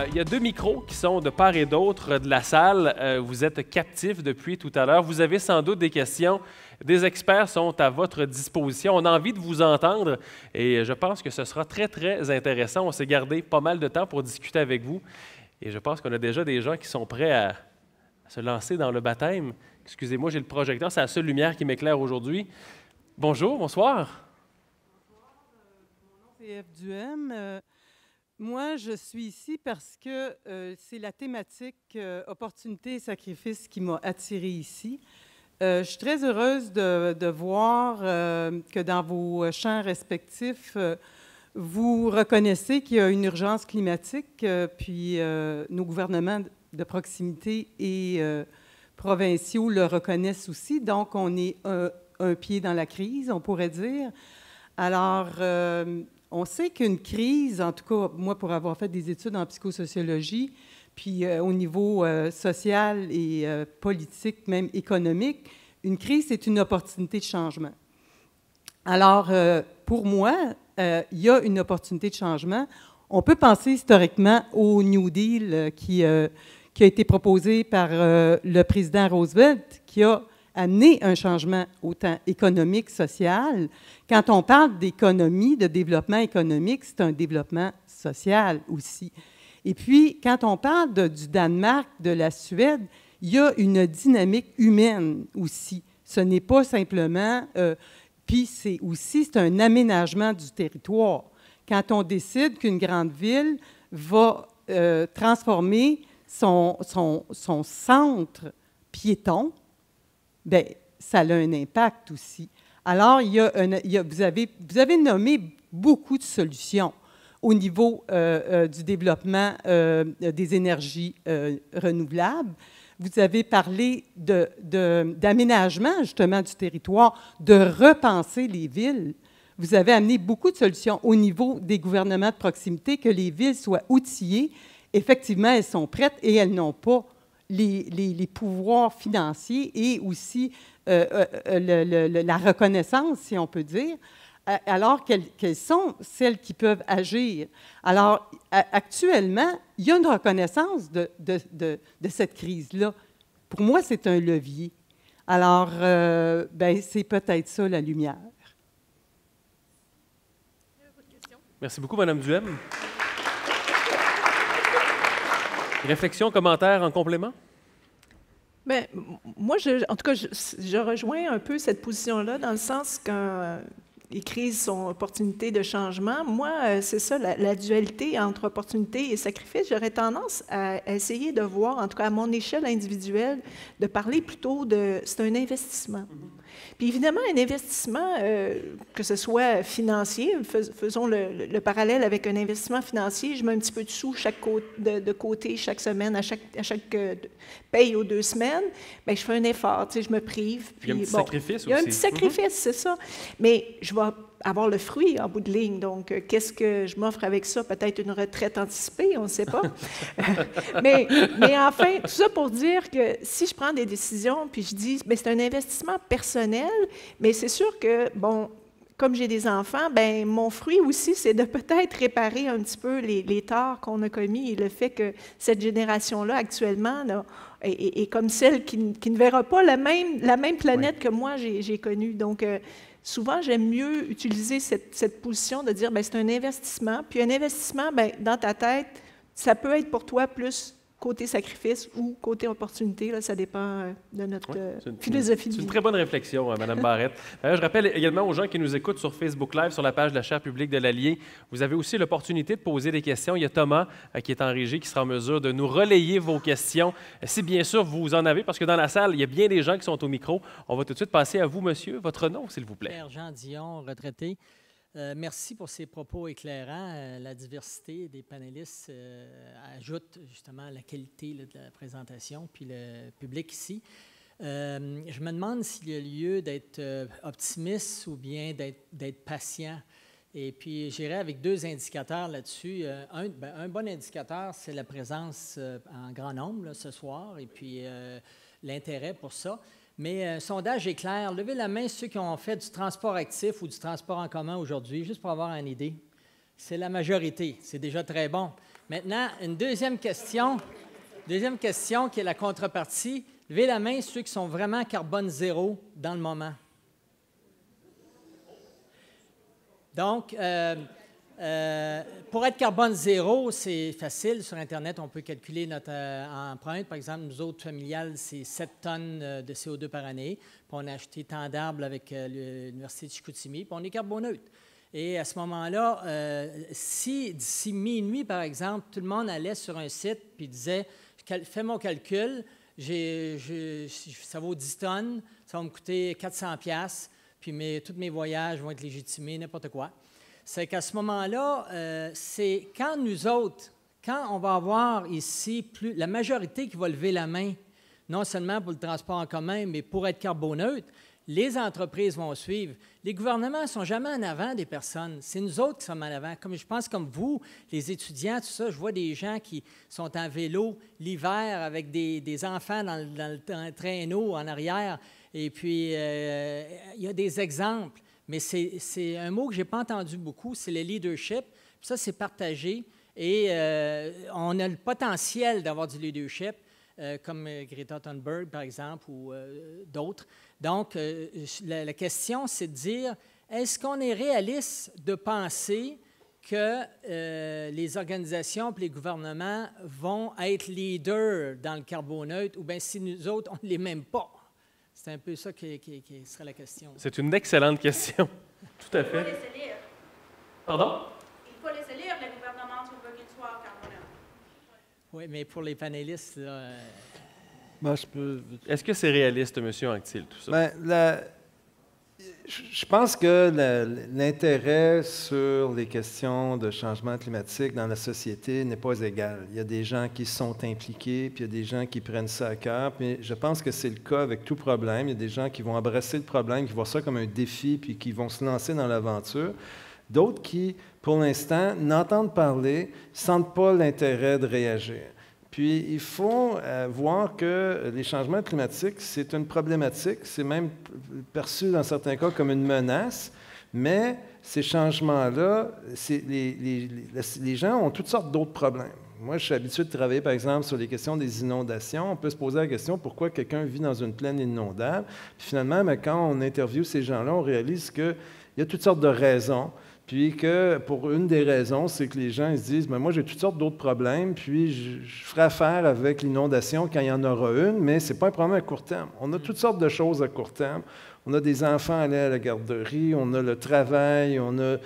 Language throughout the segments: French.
Il y a deux micros qui sont de part et d'autre de la salle. Vous êtes captifs depuis tout à l'heure. Vous avez sans doute des questions. Des experts sont à votre disposition. On a envie de vous entendre et je pense que ce sera très, très intéressant. On s'est gardé pas mal de temps pour discuter avec vous et je pense qu'on a déjà des gens qui sont prêts à se lancer dans le baptême. Excusez-moi, j'ai le projecteur, c'est la seule lumière qui m'éclaire aujourd'hui. Bonjour, bonsoir. Bonsoir, mon nom c'est Ève Duhem. Moi, je suis ici parce que c'est la thématique opportunité et sacrifice qui m'a attirée ici. Je suis très heureuse de voir que dans vos champs respectifs, vous reconnaissez qu'il y a une urgence climatique, puis nos gouvernements de proximité et provinciaux le reconnaissent aussi. Donc, on est un pied dans la crise, on pourrait dire. Alors, on sait qu'une crise, en tout cas, moi, pour avoir fait des études en psychosociologie, puis au niveau social et politique, même économique, une crise, c'est une opportunité de changement. Alors, pour moi, il y a une opportunité de changement. On peut penser historiquement au New Deal qui a été proposé par le président Roosevelt, qui a amené un changement autant économique, social. Quand on parle d'économie, de développement économique, c'est un développement social aussi. Et puis, quand on parle du Danemark, de la Suède, il y a une dynamique humaine aussi. Ce n'est pas simplement... puis c'est un aménagement du territoire. Quand on décide qu'une grande ville va transformer son centre piéton, bien, ça a un impact aussi. Alors, vous avez nommé beaucoup de solutions au niveau du développement des énergies renouvelables. Vous avez parlé d'aménagement, justement, du territoire, de repenser les villes. Vous avez amené beaucoup de solutions au niveau des gouvernements de proximité, que les villes soient outillées. Effectivement, elles sont prêtes et elles n'ont pas les pouvoirs financiers et aussi la reconnaissance, si on peut dire, alors qu'elles sont celles qui peuvent agir. Alors, actuellement, il y a une reconnaissance de cette crise-là. Pour moi, c'est un levier. Alors, c'est peut-être ça, la lumière. Merci beaucoup, Mme Duhem. Réflexion, commentaire en complément? Bien, moi, en tout cas, je rejoins un peu cette position-là dans le sens que les crises sont opportunités de changement. Moi, c'est ça, la dualité entre opportunité et sacrifice. J'aurais tendance à essayer de voir, en tout cas à mon échelle individuelle, de parler plutôt c'est un investissement. Puis évidemment, un investissement, que ce soit financier, faisons le parallèle avec un investissement financier, je mets un petit peu de sous de côté chaque semaine, à chaque paye aux 2 semaines, bien, je fais un effort, tu sais, je me prive. Puis, il y a un petit sacrifice aussi. Il y a un petit sacrifice, c'est ça. Mais je vais avoir le fruit en bout de ligne. Donc, qu'est-ce que je m'offre avec ça? Peut-être une retraite anticipée, on ne sait pas. mais enfin, tout ça pour dire que si je prends des décisions, puis je dis, bien, c'est un investissement personnel, mais c'est sûr que, bon, comme j'ai des enfants, bien, mon fruit aussi, c'est de peut-être réparer un petit peu les torts qu'on a commis et le fait que cette génération-là, actuellement, là, est comme celle qui ne verra pas la même planète que moi j'ai connue. Donc, souvent, j'aime mieux utiliser cette position de dire, bien, c'est un investissement. Puis un investissement, bien, dans ta tête, ça peut être pour toi plus côté sacrifice ou côté opportunité. Là, ça dépend de notre philosophie de vie. C'est une très bonne réflexion, Mme Barrette. Je rappelle également aux gens qui nous écoutent sur Facebook Live, sur la page de la chaire publique de l'Allier, vous avez aussi l'opportunité de poser des questions. Il y a Thomas qui est en régie, qui sera en mesure de nous relayer vos questions, si bien sûr vous en avez, parce que dans la salle, il y a bien des gens qui sont au micro. On va tout de suite passer à vous, monsieur. Votre nom, s'il vous plaît. Père Jean Dion, retraité. Merci pour ces propos éclairants. La diversité des panélistes ajoute justement la qualité là, de la présentation, puis le public ici. Je me demande s'il y a lieu d'être optimiste ou bien d'être patient. Et puis, j'irai avec 2 indicateurs là-dessus. Un bon indicateur, c'est la présence en grand nombre là, ce soir, et puis l'intérêt pour ça. Mais un sondage est clair. Levez la main ceux qui ont fait du transport actif ou du transport en commun aujourd'hui, juste pour avoir une idée. C'est la majorité. C'est déjà très bon. Maintenant, une deuxième question qui est la contrepartie. Levez la main ceux qui sont vraiment carbone zéro dans le moment. Donc, pour être carbone zéro, c'est facile. Sur Internet, on peut calculer notre empreinte. Par exemple, nous autres, familiales, c'est 7 tonnes de CO2 par année. Puis on a acheté tant d'arbres avec l'Université de Chicoutimi, puis on est carboneutre. Et à ce moment-là, si d'ici minuit, par exemple, tout le monde allait sur un site puis disait « Fais mon calcul, ça vaut 10 tonnes, ça va me coûter 400$, puis tous mes voyages vont être légitimés, n'importe quoi. » C'est qu'à ce moment-là, c'est quand nous autres, quand on va avoir ici la majorité qui va lever la main, non seulement pour le transport en commun, mais pour être carboneutre, les entreprises vont suivre. Les gouvernements ne sont jamais en avant des personnes. C'est nous autres qui sommes en avant. Comme je pense comme vous, les étudiants, tout ça, je vois des gens qui sont en vélo l'hiver avec des enfants dans le traîneau en arrière. Et puis, il y a des exemples. Mais c'est un mot que je n'ai pas entendu beaucoup, c'est le leadership. Puis ça, c'est partagé. Et on a le potentiel d'avoir du leadership, comme Greta Thunberg, par exemple, ou d'autres. Donc, la question, c'est de dire, est-ce qu'on est réaliste de penser que les organisations et les gouvernements vont être leaders dans le carboneutre, ou bien si nous autres, on ne l'est même pas? C'est un peu ça qui serait la question. C'est une excellente question. Tout à fait. Il faut laisser lire. Pardon? Il faut laisser lire le gouvernement si on veut qu'il soit carboneutre. Oui, mais pour les panélistes, là, Moi, je peux... Est-ce que c'est réaliste, M. Anctil, tout ça? Bien, je pense que l'intérêt sur les questions de changement climatique dans la société n'est pas égal. Il y a des gens qui sont impliqués, puis il y a des gens qui prennent ça à cœur. Puis je pense que c'est le cas avec tout problème. Il y a des gens qui vont embrasser le problème, qui voient ça comme un défi, puis qui vont se lancer dans l'aventure. D'autres qui, pour l'instant, n'entendent parler, ne sentent pas l'intérêt de réagir. Puis, il faut voir que les changements climatiques, c'est une problématique, c'est même perçu dans certains cas comme une menace, mais ces changements-là, les gens ont toutes sortes d'autres problèmes. Moi, je suis habitué de travailler, par exemple, sur les questions des inondations. On peut se poser la question pourquoi quelqu'un vit dans une plaine inondable. Puis finalement, quand on interviewe ces gens-là, on réalise qu'il y a toutes sortes de raisons. Puis que pour une des raisons, c'est que les gens ils se disent, ben moi j'ai toutes sortes d'autres problèmes, puis je ferai affaire avec l'inondation quand il y en aura une, mais ce n'est pas un problème à court terme. On a toutes sortes de choses à court terme. On a des enfants à aller à la garderie, on a le travail, on a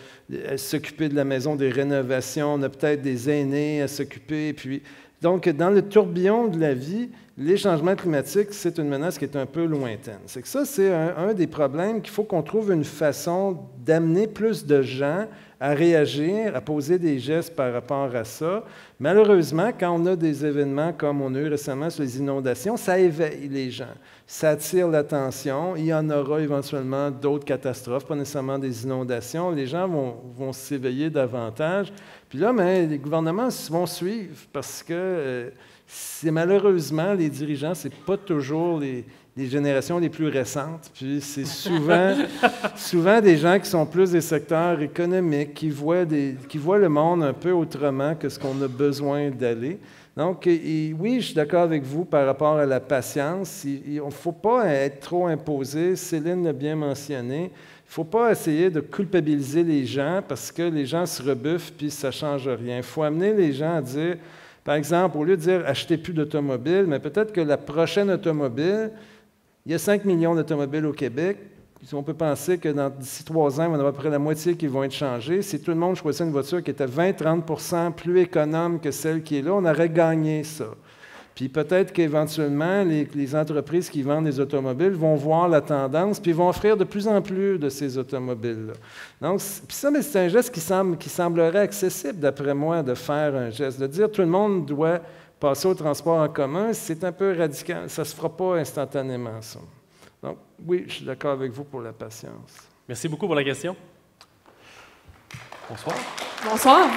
à s'occuper de la maison, des rénovations, on a peut-être des aînés à s'occuper. Puis, donc, dans le tourbillon de la vie, les changements climatiques, c'est une menace qui est un peu lointaine. C'est que ça, c'est un des problèmes qu'il faut qu'on trouve une façon d'amener plus de gens à réagir, à poser des gestes par rapport à ça. Malheureusement, quand on a des événements comme on a eu récemment sur les inondations, ça éveille les gens, ça attire l'attention. Il y en aura éventuellement d'autres catastrophes, pas nécessairement des inondations. Les gens vont s'éveiller davantage. Puis là, les gouvernements vont suivre parce que c'est malheureusement, les dirigeants, ce n'est pas toujours les générations les plus récentes. Puis c'est souvent des gens qui sont plus des secteurs économiques, qui voient le monde un peu autrement que ce qu'on a besoin d'aller. Donc, oui, je suis d'accord avec vous par rapport à la patience. Il ne faut pas être trop imposé. Céline l'a bien mentionné. Il ne faut pas essayer de culpabiliser les gens parce que les gens se rebuffent puis ça ne change rien. Il faut amener les gens à dire, par exemple, au lieu de dire « achetez plus d'automobiles », mais peut-être que la prochaine automobile, il y a 5 millions d'automobiles au Québec. On peut penser que d'ici 3 ans, il y en aura à peu près la moitié qui vont être changées. Si tout le monde choisissait une voiture qui était 20-30 % plus économe que celle qui est là, on aurait gagné ça. Puis peut-être qu'éventuellement, les entreprises qui vendent des automobiles vont voir la tendance, puis vont offrir de plus en plus de ces automobiles-là. Donc, puis ça, c'est un geste qui semblerait accessible, d'après moi, de faire un geste. De dire tout le monde doit passer au transport en commun, c'est un peu radical. Ça ne se fera pas instantanément, ça. Donc, oui, je suis d'accord avec vous pour la patience. Merci beaucoup pour la question. Bonsoir. Bonsoir.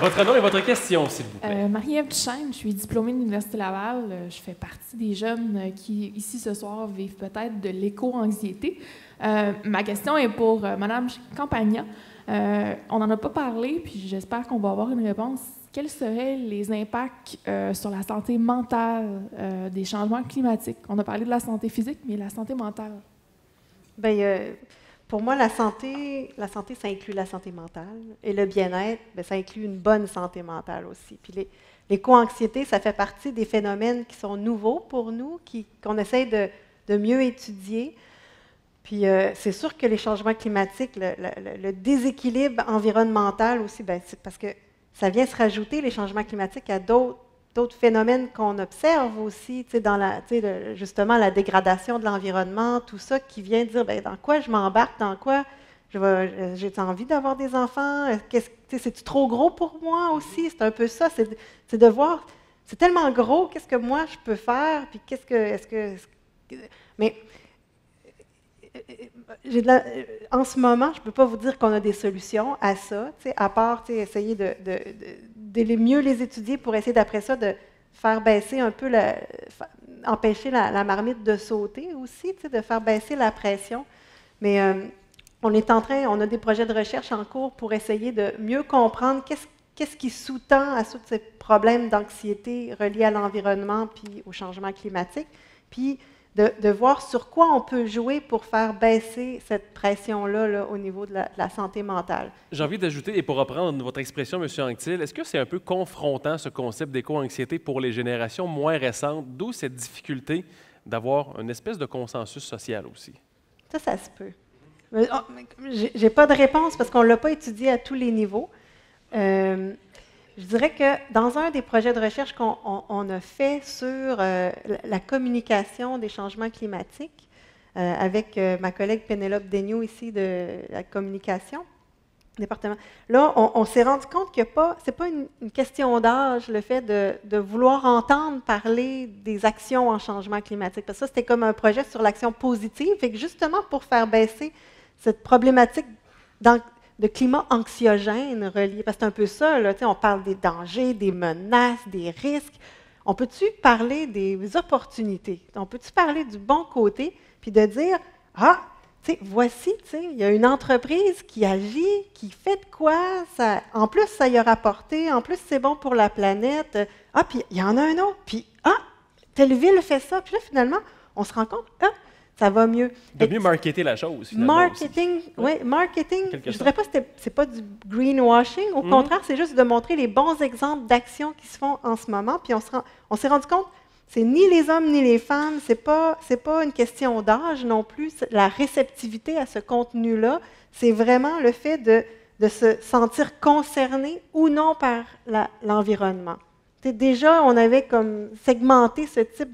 Votre nom et votre question, s'il vous plaît. Marie-Ève Duchesne, je suis diplômée de l'Université Laval. Je fais partie des jeunes qui, ici ce soir, vivent peut-être de l'éco-anxiété. Ma question est pour Mme Campagna. On n'en a pas parlé, puis j'espère qu'on va avoir une réponse. Quels seraient les impacts sur la santé mentale des changements climatiques? On a parlé de la santé physique, mais la santé mentale? Bien, pour moi, la santé, ça inclut la santé mentale. Et le bien-être, bien, ça inclut une bonne santé mentale aussi. Puis l'éco-anxiété, ça fait partie des phénomènes qui sont nouveaux pour nous, qu'on essaie de mieux étudier. Puis c'est sûr que les changements climatiques, le déséquilibre environnemental aussi, bien, c'est parce que ça vient se rajouter, les changements climatiques, à d'autres phénomènes qu'on observe aussi, justement la dégradation de l'environnement, tout ça qui vient dire, bien, dans quoi je m'embarque, dans quoi j'ai envie d'avoir des enfants, c'est-tu trop gros pour moi aussi? C'est un peu ça, c'est de voir, c'est tellement gros, qu'est-ce que moi je peux faire, puis mais en ce moment, je ne peux pas vous dire qu'on a des solutions à ça, à part essayer de mieux les étudier pour essayer d'après ça de faire baisser un peu, empêcher la marmite de sauter aussi, de faire baisser la pression. Mais on a des projets de recherche en cours pour essayer de mieux comprendre qu'est-ce qui sous-tend à tous ces problèmes d'anxiété reliés à l'environnement puis au changement climatique, puis de voir sur quoi on peut jouer pour faire baisser cette pression-là au niveau de la santé mentale. J'ai envie d'ajouter, et pour reprendre votre expression, M. Anctil, est-ce que c'est un peu confrontant, ce concept d'éco-anxiété pour les générations moins récentes, d'où cette difficulté d'avoir une espèce de consensus social aussi? Ça se peut. J'ai pas de réponse parce qu'on ne l'a pas étudié à tous les niveaux. Je dirais que dans un des projets de recherche qu'on a fait sur la communication des changements climatiques, avec ma collègue Pénélope Daigneault ici de la communication, département, là, on s'est rendu compte que ce n'est pas une question d'âge, le fait de vouloir entendre parler des actions en changement climatique. Parce que ça, c'était comme un projet sur l'action positive, et que justement pour faire baisser cette problématique de climat anxiogène relié, parce que c'est un peu ça, là, on parle des dangers, des menaces, des risques. On peut-tu parler des opportunités? On peut-tu parler du bon côté, puis de dire, voici, il y a une entreprise qui agit, qui fait de quoi, en plus ça y a rapporté, en plus c'est bon pour la planète, puis il y en a un autre, puis telle ville fait ça, puis là finalement, on se rend compte, ça va mieux. De mieux marketer la chose, finalement. Marketing, je ne dirais pas que ce n'est pas du greenwashing. Au contraire, c'est juste de montrer les bons exemples d'actions qui se font en ce moment. Puis on s'est rendu compte, c'est ni les hommes ni les femmes, c'est pas une question d'âge non plus. La réceptivité à ce contenu-là, c'est vraiment le fait de se sentir concerné ou non par l'environnement. Déjà, on avait comme segmenté ce type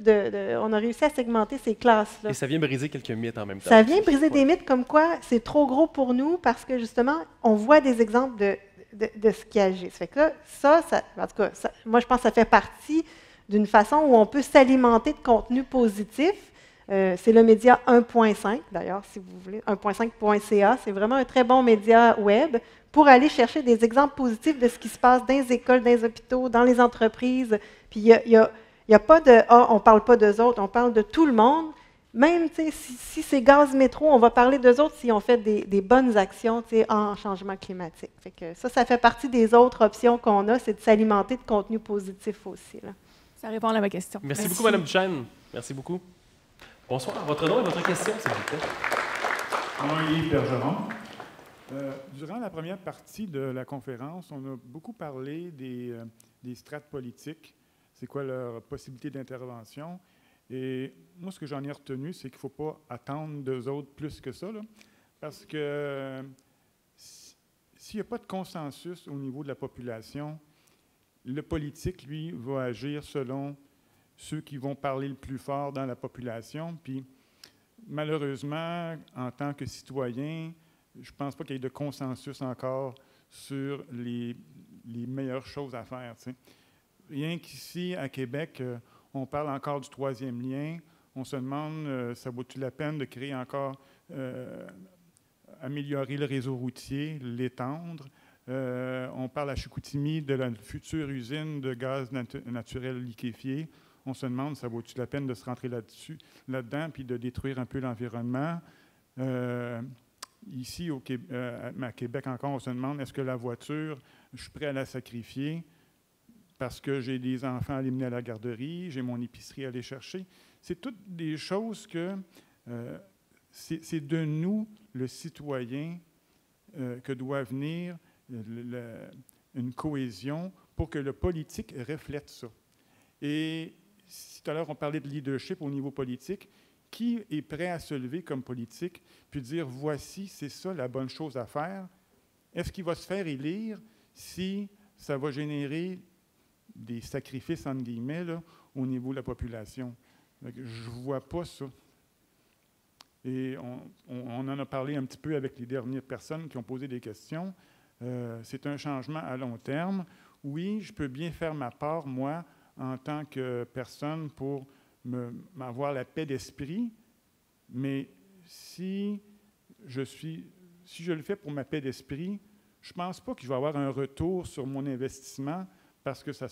on a réussi à segmenter ces classes-là. Et ça vient briser quelques mythes en même temps. Ça vient briser des mythes comme quoi c'est trop gros pour nous parce que justement, on voit des exemples de ce qui agit. Ça fait que là, en tout cas, moi je pense que ça fait partie d'une façon où on peut s'alimenter de contenu positif. C'est le média 1.5, d'ailleurs, si vous voulez, 1.5.ca. C'est vraiment un très bon média web pour aller chercher des exemples positifs de ce qui se passe dans les écoles, dans les hôpitaux, dans les entreprises. Puis il n'y a pas de « on ne parle pas d'eux autres », on parle de tout le monde. Même si c'est gaz métro, on va parler d'eux autres si on fait des bonnes actions en changement climatique. Fait que ça fait partie des autres options qu'on a, c'est de s'alimenter de contenu positif aussi, là. Ça répond à ma question. Merci beaucoup, Mme Duchesne. Merci beaucoup. Bonsoir. Votre nom et votre question, s'il vous plaît. Moi, Yves Bergeron. Durant la première partie de la conférence, on a beaucoup parlé des strates politiques. C'est quoi leur possibilité d'intervention? Et moi, ce que j'en ai retenu, c'est qu'il ne faut pas attendre d'eux autres plus que ça, là, parce que s'il n'y a pas de consensus au niveau de la population, le politique, lui, va agir selon ceux qui vont parler le plus fort dans la population. Puis, malheureusement, en tant que citoyen, je ne pense pas qu'il y ait de consensus encore sur les meilleures choses à faire. Tu sais. Rien qu'ici, à Québec, on parle encore du troisième lien. On se demande, ça vaut-il la peine de créer encore, améliorer le réseau routier, l'étendre. On parle à Chicoutimi de la future usine de gaz naturel liquéfié. On se demande, ça vaut-il la peine de se rentrer là-dedans puis de détruire un peu l'environnement. ici, à Québec encore, on se demande, est-ce que la voiture, je suis prêt à la sacrifier parce que j'ai des enfants à les mener à la garderie, j'ai mon épicerie à aller chercher. C'est toutes des choses que c'est de nous, le citoyen, que doit venir une cohésion pour que le politique reflète ça. Et si tout à l'heure on parlait de leadership au niveau politique, qui est prêt à se lever comme politique puis dire voici, c'est ça la bonne chose à faire? Est-ce qu'il va se faire élire si ça va générer des sacrifices, entre guillemets, là, au niveau de la population? Je ne vois pas ça. Et on en a parlé un petit peu avec les dernières personnes qui ont posé des questions. C'est un changement à long terme. Oui, je peux bien faire ma part, moi, en tant que personne, pour m'avoir la paix d'esprit, mais si je le fais pour ma paix d'esprit, je ne pense pas que je vais avoir un retour sur mon investissement parce que ça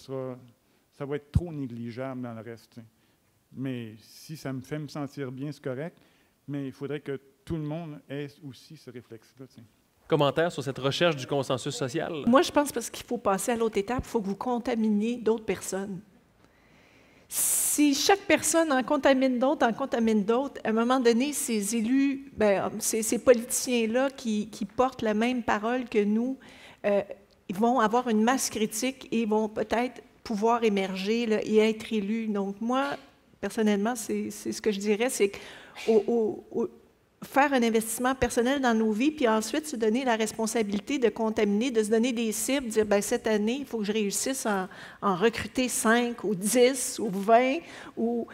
va être trop négligeable dans le reste. Mais si ça me fait me sentir bien, c'est correct, mais il faudrait que tout le monde ait aussi ce réflexe-là. Commentaire sur cette recherche du consensus social? Moi, je pense parce qu'il faut passer à l'autre étape, il faut que vous contaminiez d'autres personnes. Si chaque personne en contamine d'autres, à un moment donné, ces élus, ces politiciens-là qui portent la même parole que nous, ils vont avoir une masse critique et vont peut-être pouvoir émerger là, et être élus. Donc moi, personnellement, c'est ce que je dirais, c'est faire un investissement personnel dans nos vies, puis ensuite se donner la responsabilité de contaminer, de se donner des cibles, dire, bien, cette année, il faut que je réussisse à en recruter 5 ou 10 ou 20, ou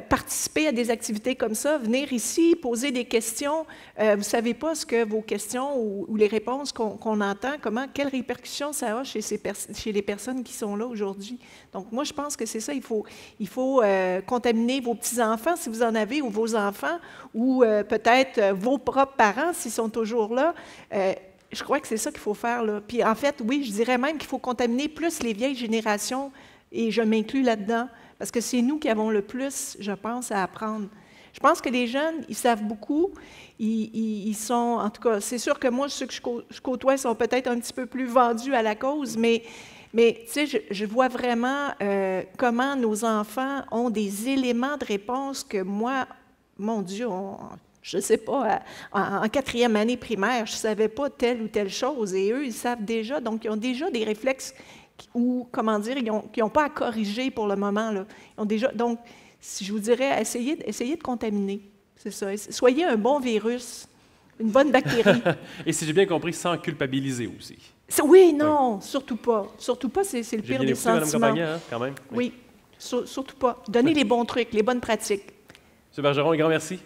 participer à des activités comme ça, venir ici, poser des questions. Vous ne savez pas ce que vos questions ou les réponses qu'on entend, quelles répercussions ça a chez les personnes qui sont là aujourd'hui. Donc, moi, je pense que c'est ça, il faut contaminer vos petits-enfants, si vous en avez, ou vos enfants, ou peut-être vos propres parents, s'ils sont toujours là. Je crois que c'est ça qu'il faut faire, là. Puis en fait, oui, je dirais même qu'il faut contaminer plus les vieilles générations, et je m'inclus là-dedans, parce que c'est nous qui avons le plus, je pense, à apprendre. Je pense que les jeunes, ils savent beaucoup, ils sont, en tout cas, c'est sûr que moi, ceux que je côtoie sont peut-être un petit peu plus vendus à la cause, mais tu sais, je vois vraiment comment nos enfants ont des éléments de réponse que moi, mon Dieu, je ne sais pas, en 4e année primaire, je ne savais pas telle ou telle chose, et eux, ils savent déjà, donc ils ont déjà des réflexes ou, comment dire, ils n'ont pas à corriger pour le moment, là. Ils ont déjà, donc, si je vous dirais, essayez de contaminer, c'est ça. Soyez un bon virus, une bonne bactérie. Et si j'ai bien compris, sans culpabiliser aussi. Oui, non, oui. Surtout pas. Surtout pas, c'est le pire des sentiments. Mme Campagna, hein, quand même. Oui, surtout pas. Donnez les bons trucs, les bonnes pratiques. M. Bergeron, un grand merci.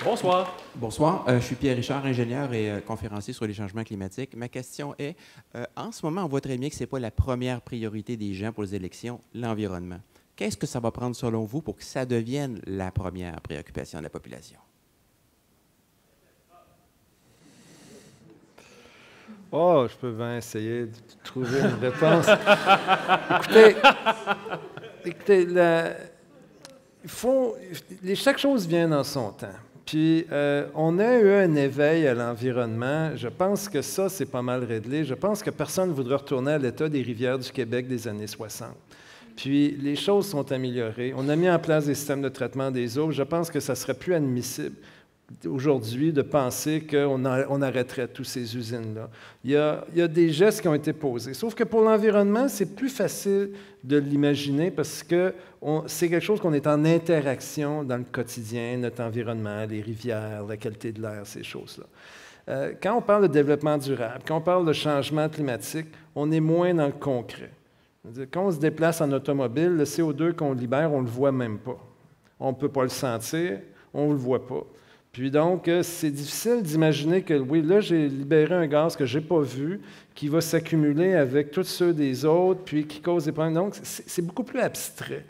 Bonsoir. Bonsoir. Je suis Pierre Richard, ingénieur et conférencier sur les changements climatiques. Ma question est, en ce moment, on voit très bien que ce n'est pas la première priorité des gens pour les élections, l'environnement. Qu'est-ce que ça va prendre, selon vous, pour que ça devienne la première préoccupation de la population? Oh, je peux bien essayer de trouver une réponse. Écoutez, chaque chose vient dans son temps. Puis, on a eu un éveil à l'environnement. Je pense que ça, c'est pas mal réglé. Je pense que personne ne voudrait retourner à l'état des rivières du Québec des années 60. Puis, les choses sont améliorées. On a mis en place des systèmes de traitement des eaux. Je pense que ça serait plus admissible aujourd'hui de penser qu'on arrêterait toutes ces usines-là. Il y a des gestes qui ont été posés. Sauf que pour l'environnement, c'est plus facile de l'imaginer parce que c'est quelque chose qu'on est en interaction dans le quotidien, notre environnement, les rivières, la qualité de l'air, ces choses-là. Quand on parle de développement durable, quand on parle de changement climatique, on est moins dans le concret. Quand on se déplace en automobile, le CO2 qu'on libère, on ne le voit même pas. On ne peut pas le sentir, on ne le voit pas. Puis donc, c'est difficile d'imaginer que, oui, là, j'ai libéré un gaz que je n'ai pas vu, qui va s'accumuler avec tous ceux des autres, puis qui cause des problèmes. Donc, c'est beaucoup plus abstrait.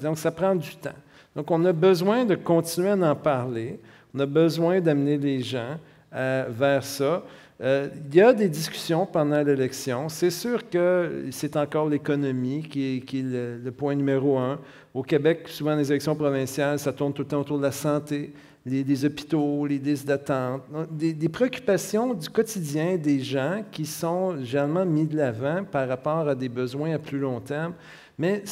Donc, ça prend du temps. Donc, on a besoin de continuer à en parler. On a besoin d'amener les gens vers ça. Il y a des discussions pendant l'élection. C'est sûr que c'est encore l'économie qui est le point numéro un. Au Québec, souvent, les élections provinciales, ça tourne tout le temps autour de la santé, des hôpitaux, les listes d'attente, des préoccupations du quotidien des gens qui sont généralement mis de l'avant par rapport à des besoins à plus long terme. Mais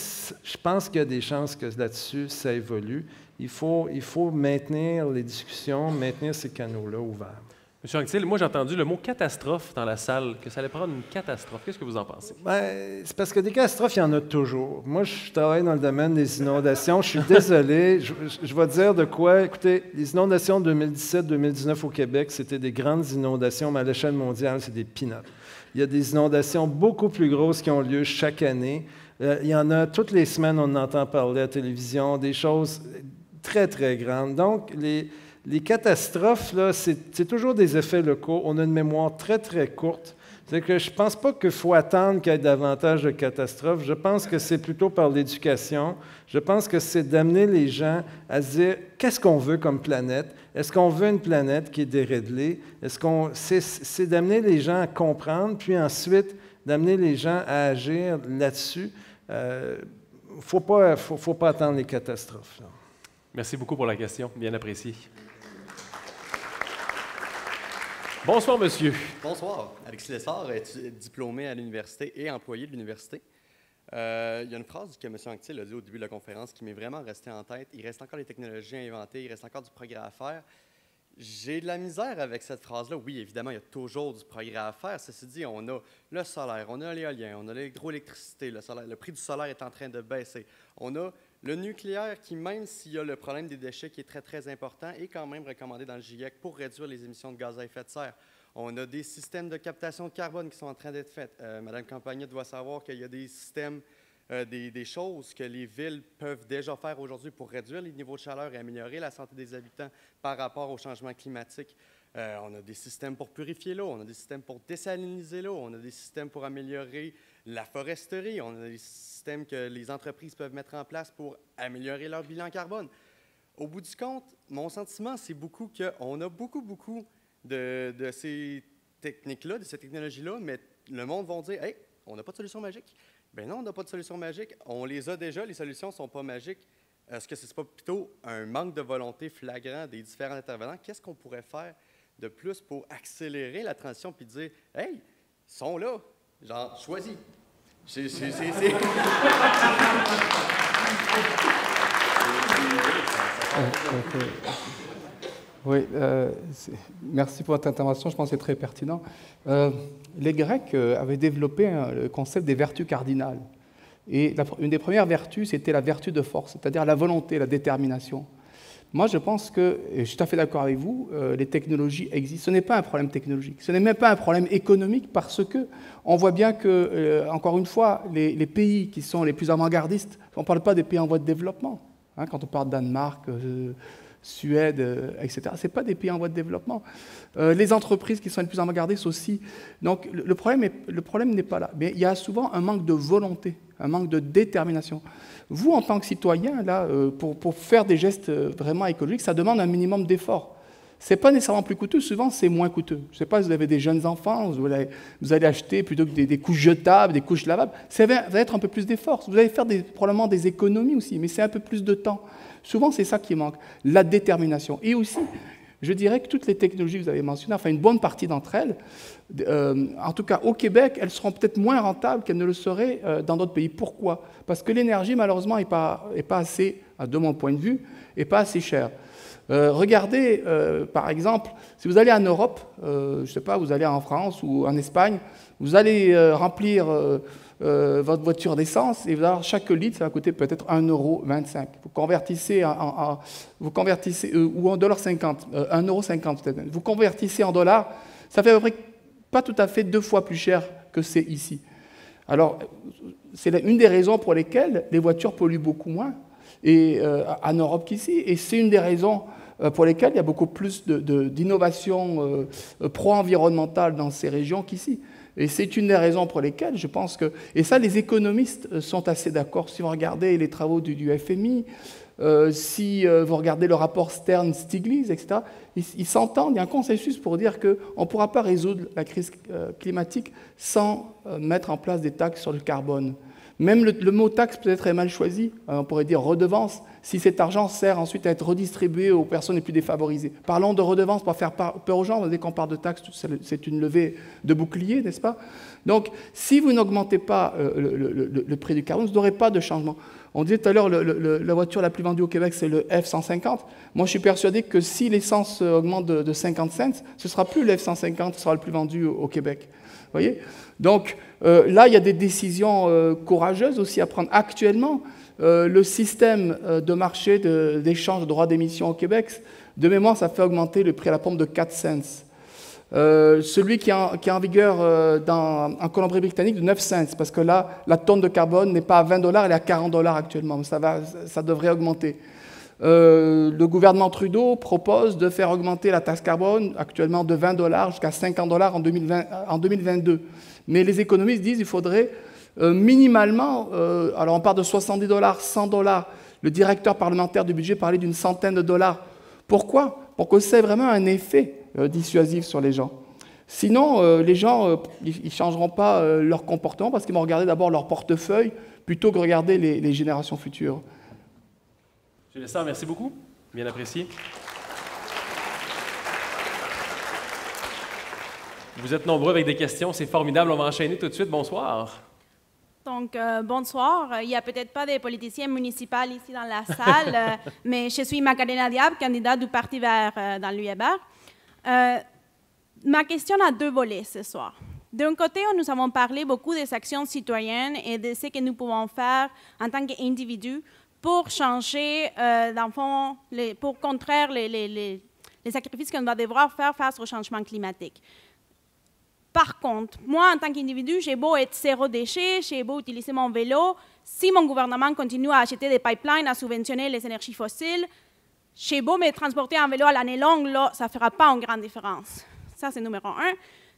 je pense qu'il y a des chances que là-dessus, ça évolue. Il faut maintenir les discussions, maintenir ces canaux-là ouverts. M. Anctil, moi j'ai entendu le mot catastrophe dans la salle, que ça allait prendre une catastrophe. Qu'est-ce que vous en pensez? Bien, c'est parce que des catastrophes, il y en a toujours. Moi, je travaille dans le domaine des inondations. Je suis désolé. Je vais dire de quoi. Écoutez, les inondations de 2017-2019 au Québec, c'était des grandes inondations, mais à l'échelle mondiale, c'est des peanuts. Il y a des inondations beaucoup plus grosses qui ont lieu chaque année. Il y en a toutes les semaines, on entend parler à la télévision, des choses très, très grandes. Donc, les catastrophes, là, c'est toujours des effets locaux. On a une mémoire très, très courte. C'est que je ne pense pas qu'il faut attendre qu'il y ait davantage de catastrophes. Je pense que c'est plutôt par l'éducation. Je pense que c'est d'amener les gens à se dire qu'est-ce qu'on veut comme planète? Est-ce qu'on veut une planète qui est déréglée? C'est d'amener les gens à comprendre, puis ensuite d'amener les gens à agir là-dessus. Faut pas attendre les catastrophes, là. Merci beaucoup pour la question. Bien apprécié. Bonsoir, monsieur. Bonsoir. Alexis Lessard, diplômé à l'université et employé de l'université. Il y a une phrase que M. Anctil a dit au début de la conférence qui m'est vraiment restée en tête. Il reste encore des technologies à inventer, il reste encore du progrès à faire. J'ai de la misère avec cette phrase-là. Oui, évidemment, il y a toujours du progrès à faire. Ceci dit, on a le solaire, on a l'éolien, on a l'hydroélectricité. Le prix du solaire est en train de baisser. On a le nucléaire qui, même s'il y a le problème des déchets qui est très, très important, est quand même recommandé dans le GIEC pour réduire les émissions de gaz à effet de serre. On a des systèmes de captation de carbone qui sont en train d'être faits. Madame Campagnette doit savoir qu'il y a des systèmes, des choses que les villes peuvent déjà faire aujourd'hui pour réduire les niveaux de chaleur et améliorer la santé des habitants par rapport au changement climatique. On a des systèmes pour purifier l'eau, on a des systèmes pour désaliniser l'eau, on a des systèmes pour améliorer la foresterie, on a des systèmes que les entreprises peuvent mettre en place pour améliorer leur bilan carbone. Au bout du compte, mon sentiment, c'est beaucoup qu'on a beaucoup de ces techniques-là, de ces technologies-là, mais le monde va dire « Hey, on n'a pas de solution magique. » Bien non, on n'a pas de solution magique. On les a déjà, les solutions ne sont pas magiques. Est-ce que ce n'est pas plutôt un manque de volonté flagrant des différents intervenants? Qu'est-ce qu'on pourrait faire de plus pour accélérer la transition puis dire « Hey, ils sont là, genre, choisis. » Oui, merci pour votre intervention, je pense que c'est très pertinent. Les Grecs avaient développé le concept des vertus cardinales. Et une des premières vertus, c'était la vertu de force, c'est-à-dire la volonté, la détermination. Moi, je pense que, et je suis tout à fait d'accord avec vous, les technologies existent. Ce n'est pas un problème technologique, ce n'est même pas un problème économique parce qu'on voit bien que, encore une fois, les pays qui sont les plus avant-gardistes, on ne parle pas des pays en voie de développement. Hein, quand on parle de Danemark, Suède, etc., ce n'est pas des pays en voie de développement. Les entreprises qui sont les plus avant-gardistes aussi. Donc le problème n'est pas là. Mais il y a souvent un manque de volonté, un manque de détermination. Vous, en tant que citoyen, là, pour faire des gestes vraiment écologiques, ça demande un minimum d'effort. Ce n'est pas nécessairement plus coûteux, souvent c'est moins coûteux. Je ne sais pas si vous avez des jeunes enfants, vous allez acheter plutôt que des couches jetables, des couches lavables, ça va être un peu plus d'effort. Vous allez faire probablement des économies aussi, mais c'est un peu plus de temps. Souvent c'est ça qui manque, la détermination. Et aussi, je dirais que toutes les technologies que vous avez mentionnées, enfin une bonne partie d'entre elles, en tout cas au Québec, elles seront peut-être moins rentables qu'elles ne le seraient dans d'autres pays. Pourquoi? Parce que l'énergie, malheureusement, n'est pas assez, de mon point de vue, n'est pas assez chère. Regardez, par exemple, si vous allez en Europe, je ne sais pas, vous allez en France ou en Espagne, vous allez remplir votre voiture d'essence et chaque litre, ça va coûter peut-être 1,25 €. Vous convertissez ou en $1,50, 1,50 € peut-être. Vous convertissez en dollars, ça fait à peu près pas tout à fait 2 fois plus cher que c'est ici. Alors, c'est une des raisons pour lesquelles les voitures polluent beaucoup moins en Europe qu'ici. Et c'est une des raisons pour lesquelles il y a beaucoup plus d'innovation pro-environnementale dans ces régions qu'ici. Et c'est une des raisons pour lesquelles je pense que... Et ça, les économistes sont assez d'accord. Si vous regardez les travaux du FMI, Si vous regardez le rapport Stern-Stiglitz, etc., ils s'entendent, il y a un consensus pour dire qu'on ne pourra pas résoudre la crise climatique sans mettre en place des taxes sur le carbone. Même le mot taxe peut-être est mal choisi, on pourrait dire redevance, si cet argent sert ensuite à être redistribué aux personnes les plus défavorisées. Parlons de redevance pour faire peur aux gens, dès qu'on parle de taxes, c'est une levée de bouclier, n'est-ce pas? Donc, si vous n'augmentez pas le prix du carbone, vous n'aurez pas de changement. On disait tout à l'heure, la voiture la plus vendue au Québec, c'est le F-150. Moi, je suis persuadé que si l'essence augmente de 50 cents, ce ne sera plus le F-150 qui sera le plus vendu au Québec. Vous voyez? Donc, là, il y a des décisions courageuses aussi à prendre. Actuellement, le système de marché d'échange de droits d'émission au Québec, de mémoire, ça fait augmenter le prix à la pompe de 4 cents. Celui qui est en vigueur en Colombie-Britannique de 9 cents, parce que là, la tonne de carbone n'est pas à 20 $, elle est à 40 $ actuellement. Ça devrait augmenter. Le gouvernement Trudeau propose de faire augmenter la taxe carbone actuellement de 20 $ jusqu'à 50 $ en 2022. Mais les économistes disent qu'il faudrait minimalement, alors on parle de 70 $, 100 $. Le directeur parlementaire du budget parlait d'une centaine de dollars. Pourquoi? Pour que ça ait vraiment un effet dissuasif sur les gens. Sinon, les gens, ils ne changeront pas leur comportement parce qu'ils vont regarder d'abord leur portefeuille plutôt que regarder les générations futures. M. Lessard, merci beaucoup. Bien apprécié. Vous êtes nombreux avec des questions, c'est formidable. On va enchaîner tout de suite. Bonsoir. Donc, bonsoir. Il n'y a peut-être pas de politiciens municipaux ici dans la salle, mais je suis Macarena Diab, candidate du Parti vert dans l'UEBR. Ma question a deux volets ce soir. D'un côté, nous avons parlé beaucoup des actions citoyennes et de ce que nous pouvons faire en tant qu'individus pour changer, dans le fond, pour contrer les sacrifices qu'on va devoir faire face au changement climatique. Par contre, moi, en tant qu'individu, j'ai beau être zéro déchet, j'ai beau utiliser mon vélo, si mon gouvernement continue à acheter des pipelines, à subventionner les énergies fossiles, j'ai beau me transporter en vélo à l'année longue, là, ça ne fera pas une grande différence. Ça, c'est numéro 1.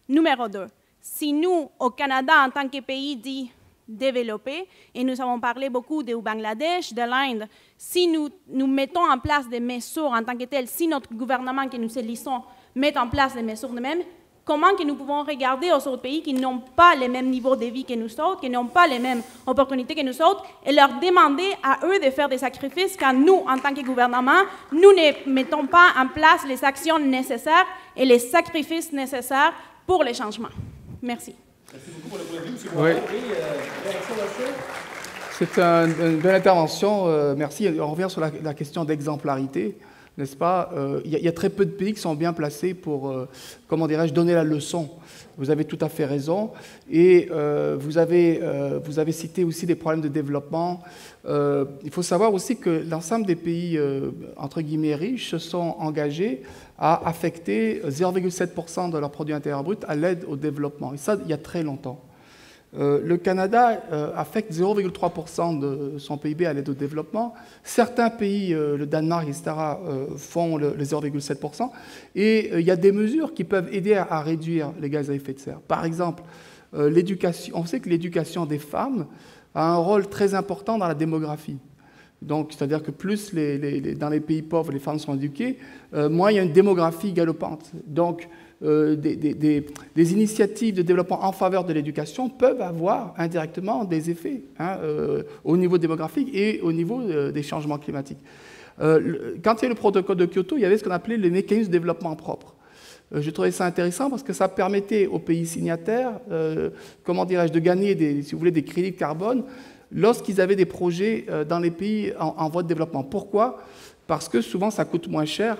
Numéro 2, si nous, au Canada, en tant que pays dit développé, et nous avons parlé beaucoup du Bangladesh, de l'Inde, si nous mettons en place des mesures en tant que telles, si notre gouvernement que nous élisons met en place des mesures de même, comment que nous pouvons regarder aux autres pays qui n'ont pas le même niveau de vie que nous autres, qui n'ont pas les mêmes opportunités que nous autres, et leur demander à eux de faire des sacrifices quand nous, en tant que gouvernement, nous ne mettons pas en place les actions nécessaires et les sacrifices nécessaires pour les changements. Merci. Merci beaucoup pour le point de vue. Oui. C'est une belle intervention. Merci. On revient sur la question d'exemplarité. N'est-ce pas? Il y a très peu de pays qui sont bien placés pour, comment dirais-je, donner la leçon. Vous avez tout à fait raison. Et vous avez cité aussi des problèmes de développement. Il faut savoir aussi que l'ensemble des pays, entre guillemets, riches se sont engagés à affecter 0,7% de leur produit intérieur brut à l'aide au développement. Et ça, il y a très longtemps. Le Canada affecte 0,3% de son PIB à l'aide au développement. Certains pays, le Danemark, etc., font le 0,7%. Et il y a des mesures qui peuvent aider à réduire les gaz à effet de serre. Par exemple, l'éducation. On sait que l'éducation des femmes a un rôle très important dans la démographie. Donc, c'est-à-dire que plus dans les pays pauvres, les femmes sont éduquées, moins il y a une démographie galopante. Donc, des initiatives de développement en faveur de l'éducation peuvent avoir indirectement des effets au niveau démographique et au niveau des changements climatiques. Quand il y a eu le protocole de Kyoto, il y avait ce qu'on appelait les mécanismes de développement propre. Je trouvais ça intéressant parce que ça permettait aux pays signataires, comment dirais-je, de gagner, si vous voulez, des crédits de carbone lorsqu'ils avaient des projets dans les pays en voie de développement. Pourquoi? Parce que souvent, ça coûte moins cher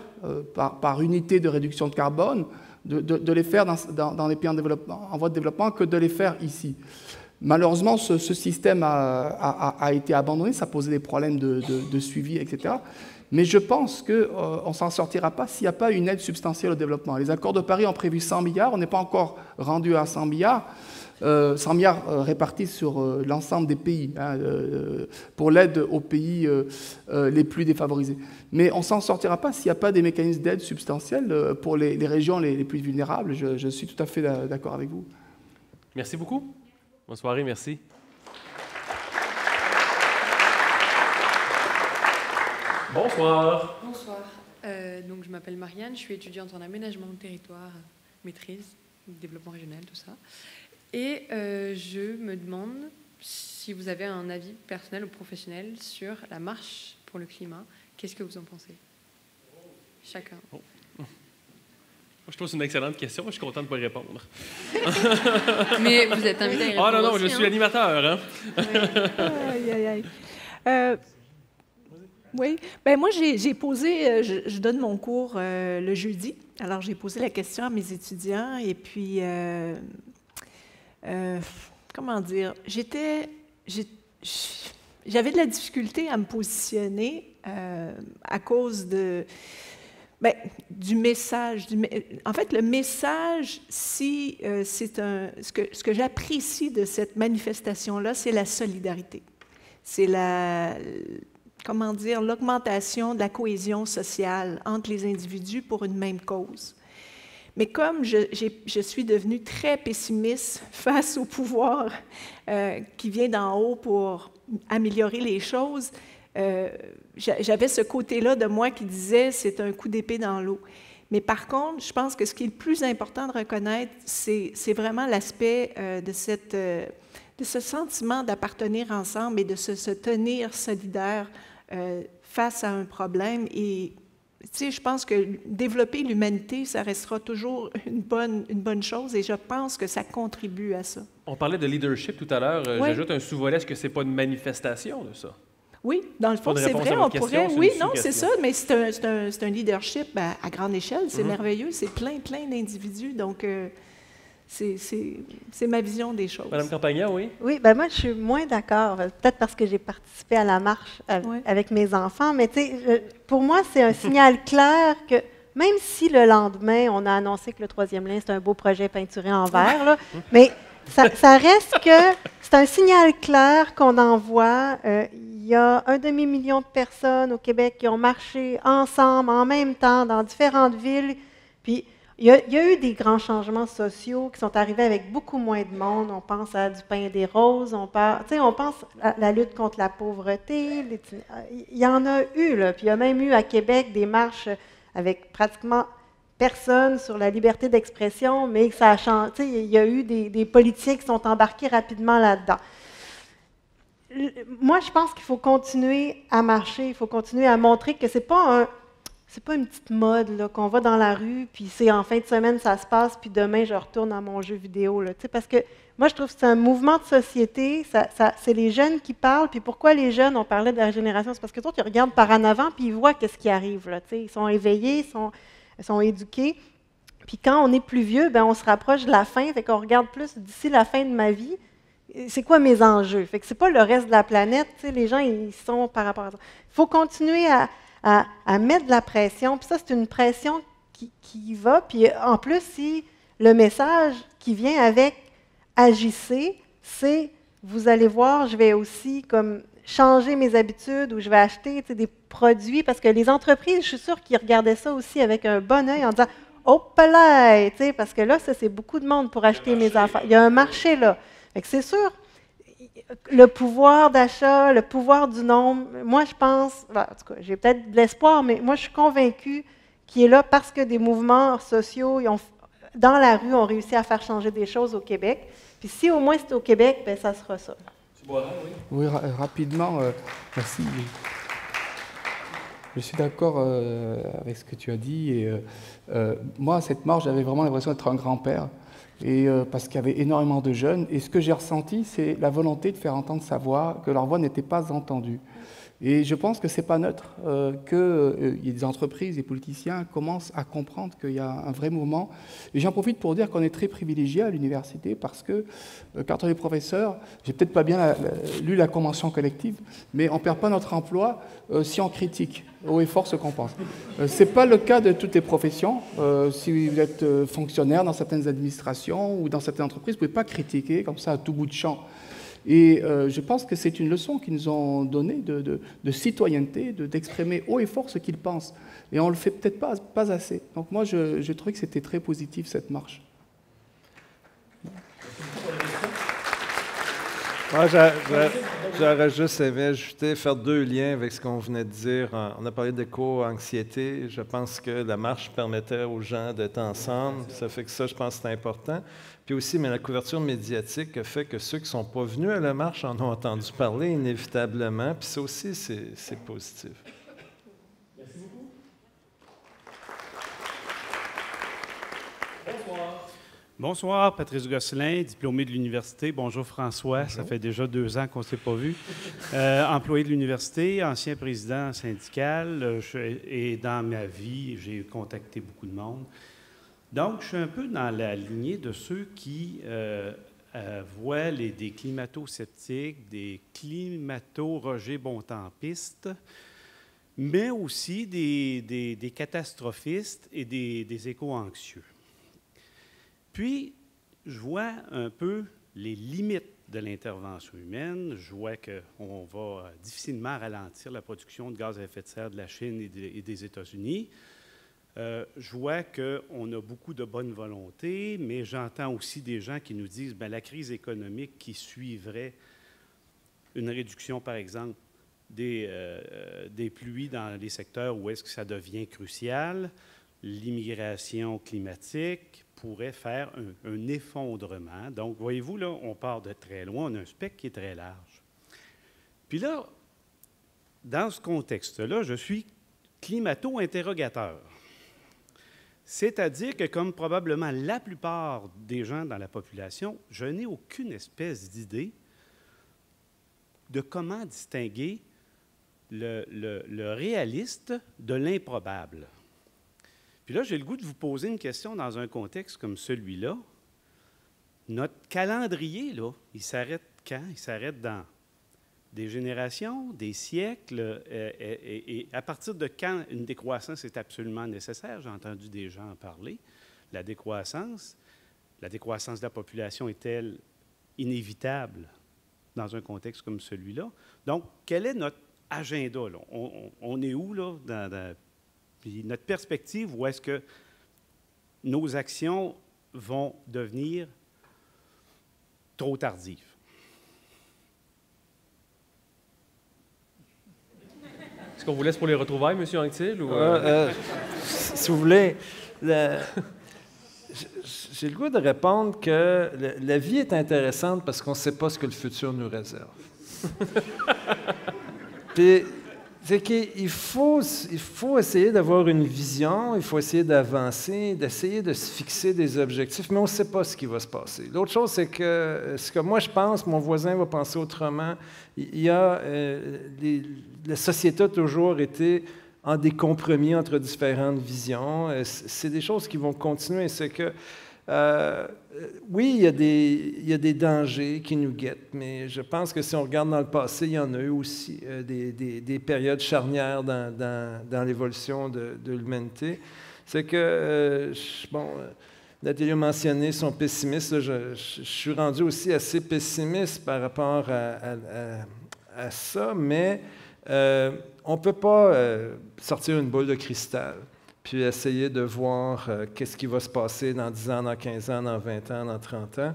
par unité de réduction de carbone de les faire dans les pays en voie de développement que de les faire ici. Malheureusement, ce système a été abandonné, ça posait des problèmes de suivi, etc. Mais je pense qu'on ne s'en sortira pas s'il n'y a pas une aide substantielle au développement. Les accords de Paris ont prévu 100 milliards, on n'est pas encore rendu à 100 milliards. 100 milliards répartis sur l'ensemble des pays, pour l'aide aux pays les plus défavorisés. Mais on ne s'en sortira pas s'il n'y a pas des mécanismes d'aide substantiels pour les régions les plus vulnérables. Je suis tout à fait d'accord avec vous. Merci beaucoup. Bonne soirée, merci. Bonsoir. Bonsoir. Donc, je m'appelle Marianne, je suis étudiante en aménagement de territoire, maîtrise, développement régional, tout ça. Et je me demande si vous avez un avis personnel ou professionnel sur la marche pour le climat. Qu'est-ce que vous en pensez? Chacun. Oh. Je trouve que c'est une excellente question. Je suis content de ne pas répondre. Mais vous êtes invité à y répondre. Ah non, aussi, je suis animateur. Hein? Aïe, aïe, aïe. Oui, bien moi j'ai posé, je donne mon cours le jeudi, alors j'ai posé la question à mes étudiants et puis, comment dire, j'avais de la difficulté à me positionner à cause du message. En fait, le message, si c'est ce que j'apprécie de cette manifestation-là, c'est la solidarité. C'est l'augmentation de la cohésion sociale entre les individus pour une même cause. Mais comme je suis devenue très pessimiste face au pouvoir qui vient d'en haut pour améliorer les choses, j'avais ce côté-là de moi qui disait c'est un coup d'épée dans l'eau. Mais par contre, je pense que ce qui est le plus important de reconnaître, c'est vraiment l'aspect de ce sentiment d'appartenir ensemble et de se tenir solidaire face à un problème. Et je pense que développer l'humanité, ça restera toujours une bonne chose et je pense que ça contribue à ça. On parlait de leadership tout à l'heure. Oui. J'ajoute un sous-volet. Est-ce que ce n'est pas une manifestation de ça? Oui, dans le fond, c'est vrai, on pourrait. Oui, non, c'est ça, mais c'est un leadership à grande échelle. C'est merveilleux. C'est plein d'individus. Donc, c'est ma vision des choses. Madame Campagna, oui? Oui, bien moi, je suis moins d'accord. Peut-être parce que j'ai participé à la marche avec mes enfants, mais pour moi, c'est un signal clair que même si le lendemain, on a annoncé que le 3e lien, c'est un beau projet peinturé en vert, là, mais ça reste que c'est un signal clair qu'on envoie. Il y a 1,5 million de personnes au Québec qui ont marché ensemble, en même temps, dans différentes villes. Puis, il y a eu des grands changements sociaux qui sont arrivés avec beaucoup moins de monde. On pense à du pain et des roses, on pense à la lutte contre la pauvreté. Il y en a eu, là. Puis il y a même eu à Québec des marches avec pratiquement personne sur la liberté d'expression, mais ça a changé. Il y a eu des politiciens qui sont embarqués rapidement là-dedans. Moi, je pense qu'il faut continuer à marcher, il faut continuer à montrer que c'est pas une petite mode là, qu'on va dans la rue, puis c'est en fin de semaine, ça se passe, puis demain, je retourne à mon jeu vidéo. Là, parce que moi, je trouve que c'est un mouvement de société, c'est les jeunes qui parlent, puis pourquoi les jeunes, on parlait de la génération, c'est parce que d'autres, ils regardent par en avant, puis ils voient qu'est-ce qui arrive. Là, ils sont éveillés, ils sont éduqués. Puis quand on est plus vieux, ben on se rapproche de la fin, fait qu'on regarde plus d'ici la fin de ma vie, c'est quoi mes enjeux? Fait que c'est pas le reste de la planète, les gens, ils sont par rapport à ça. Il faut continuer à mettre de la pression, puis ça, c'est une pression qui va, puis en plus, si le message qui vient avec « agissez », c'est « vous allez voir, je vais aussi comme changer mes habitudes ou je vais acheter des produits », parce que les entreprises, je suis sûre qu'ils regardaient ça aussi avec un bon œil en disant « hop là », parce que là, ça, c'est beaucoup de monde pour acheter mes affaires. Il y a un marché là. Fait que c'est sûr, le pouvoir d'achat, le pouvoir du nombre, moi, je pense, en tout cas, j'ai peut-être de l'espoir, mais moi, je suis convaincue qu'il est là parce que des mouvements sociaux dans la rue ont réussi à faire changer des choses au Québec. Puis si au moins c'est au Québec, bien, ça sera ça. Oui, rapidement, merci. Je suis d'accord avec ce que tu as dit. Et, moi, à cette marche, j'avais vraiment l'impression d'être un grand-père. Parce qu'il y avait énormément de jeunes. Et ce que j'ai ressenti, c'est la volonté de faire entendre sa voix, que leur voix n'était pas entendue. Et je pense que ce n'est pas neutre, qu'il y ait des entreprises, des politiciens commencent à comprendre qu'il y a un vrai mouvement. Et j'en profite pour dire qu'on est très privilégié à l'université parce que quand on est professeur, j'ai peut-être pas bien lu la convention collective, mais on ne perd pas notre emploi si on critique haut et fort ce qu'on pense. Ce n'est pas le cas de toutes les professions. Si vous êtes fonctionnaire dans certaines administrations ou dans certaines entreprises, vous ne pouvez pas critiquer comme ça à tout bout de champ. Et je pense que c'est une leçon qu'ils nous ont donnée de citoyenneté, d'exprimer haut et fort ce qu'ils pensent. Et on ne le fait peut-être pas assez. Donc moi, je trouvais que c'était très positif, cette marche. Moi, j'aurais juste aimé ajouter, faire deux liens avec ce qu'on venait de dire. On a parlé d'éco-anxiété. Je pense que la marche permettait aux gens d'être ensemble. Ça fait que ça, je pense que c'est important. Puis aussi, mais la couverture médiatique fait que ceux qui ne sont pas venus à la marche en ont entendu parler inévitablement. Puis ça aussi, c'est positif. Merci beaucoup. Bonsoir. Bonsoir, Patrice Gosselin, diplômé de l'université. Bonjour François, Bonjour. Ça fait déjà 2 ans qu'on ne s'est pas vu. Employé de l'université, ancien président syndical, et dans ma vie, j'ai contacté beaucoup de monde. Donc, je suis un peu dans la lignée de ceux qui voient des climato-sceptiques, des climato-Roger Bontempistes, mais aussi des catastrophistes et des éco-anxieux. Puis, je vois un peu les limites de l'intervention humaine. Je vois qu'on va difficilement ralentir la production de gaz à effet de serre de la Chine et des États-Unis. Je vois qu'on a beaucoup de bonne volonté, mais j'entends aussi des gens qui nous disent bien, la crise économique qui suivrait une réduction, par exemple, des pluies dans les secteurs où est-ce que ça devient crucial, l'immigration climatique pourrait faire un effondrement. Donc, voyez-vous, là, on part de très loin, on a un spectre qui est très large. Puis là, dans ce contexte-là, je suis climato-interrogateur. C'est-à-dire que, comme probablement la plupart des gens dans la population, je n'ai aucune espèce d'idée de comment distinguer le réaliste de l'improbable. Puis là, j'ai le goût de vous poser une question dans un contexte comme celui-là. Notre calendrier, là, il s'arrête quand? Il s'arrête dans des générations, des siècles. Et à partir de quand une décroissance est absolument nécessaire? J'ai entendu des gens en parler. La décroissance de la population est-elle inévitable dans un contexte comme celui-là? Donc, quel est notre agenda, là? On est où, là, puis notre perspective, où est-ce que nos actions vont devenir trop tardives? Est-ce qu'on vous laisse pour les retrouvailles, M. Anctil? Ou si vous voulez, j'ai le goût de répondre que la vie est intéressante parce qu'on ne sait pas ce que le futur nous réserve. Puis, c'est qu'il faut essayer d'avoir une vision, il faut essayer d'avancer, d'essayer de se fixer des objectifs, mais on ne sait pas ce qui va se passer. L'autre chose, c'est que ce que moi je pense, mon voisin va penser autrement. La société a toujours été en des compromis entre différentes visions. C'est des choses qui vont continuer. C'est que oui, il y a des dangers qui nous guettent, mais je pense que si on regarde dans le passé, il y en a eu aussi des périodes charnières dans l'évolution de l'humanité. C'est que, Nathalie a mentionné son pessimisme. Je suis rendu aussi assez pessimiste par rapport à ça, mais on ne peut pas sortir une boule de cristal puis essayer de voir qu'est-ce qui va se passer dans 10 ans, dans 15 ans, dans 20 ans, dans 30 ans.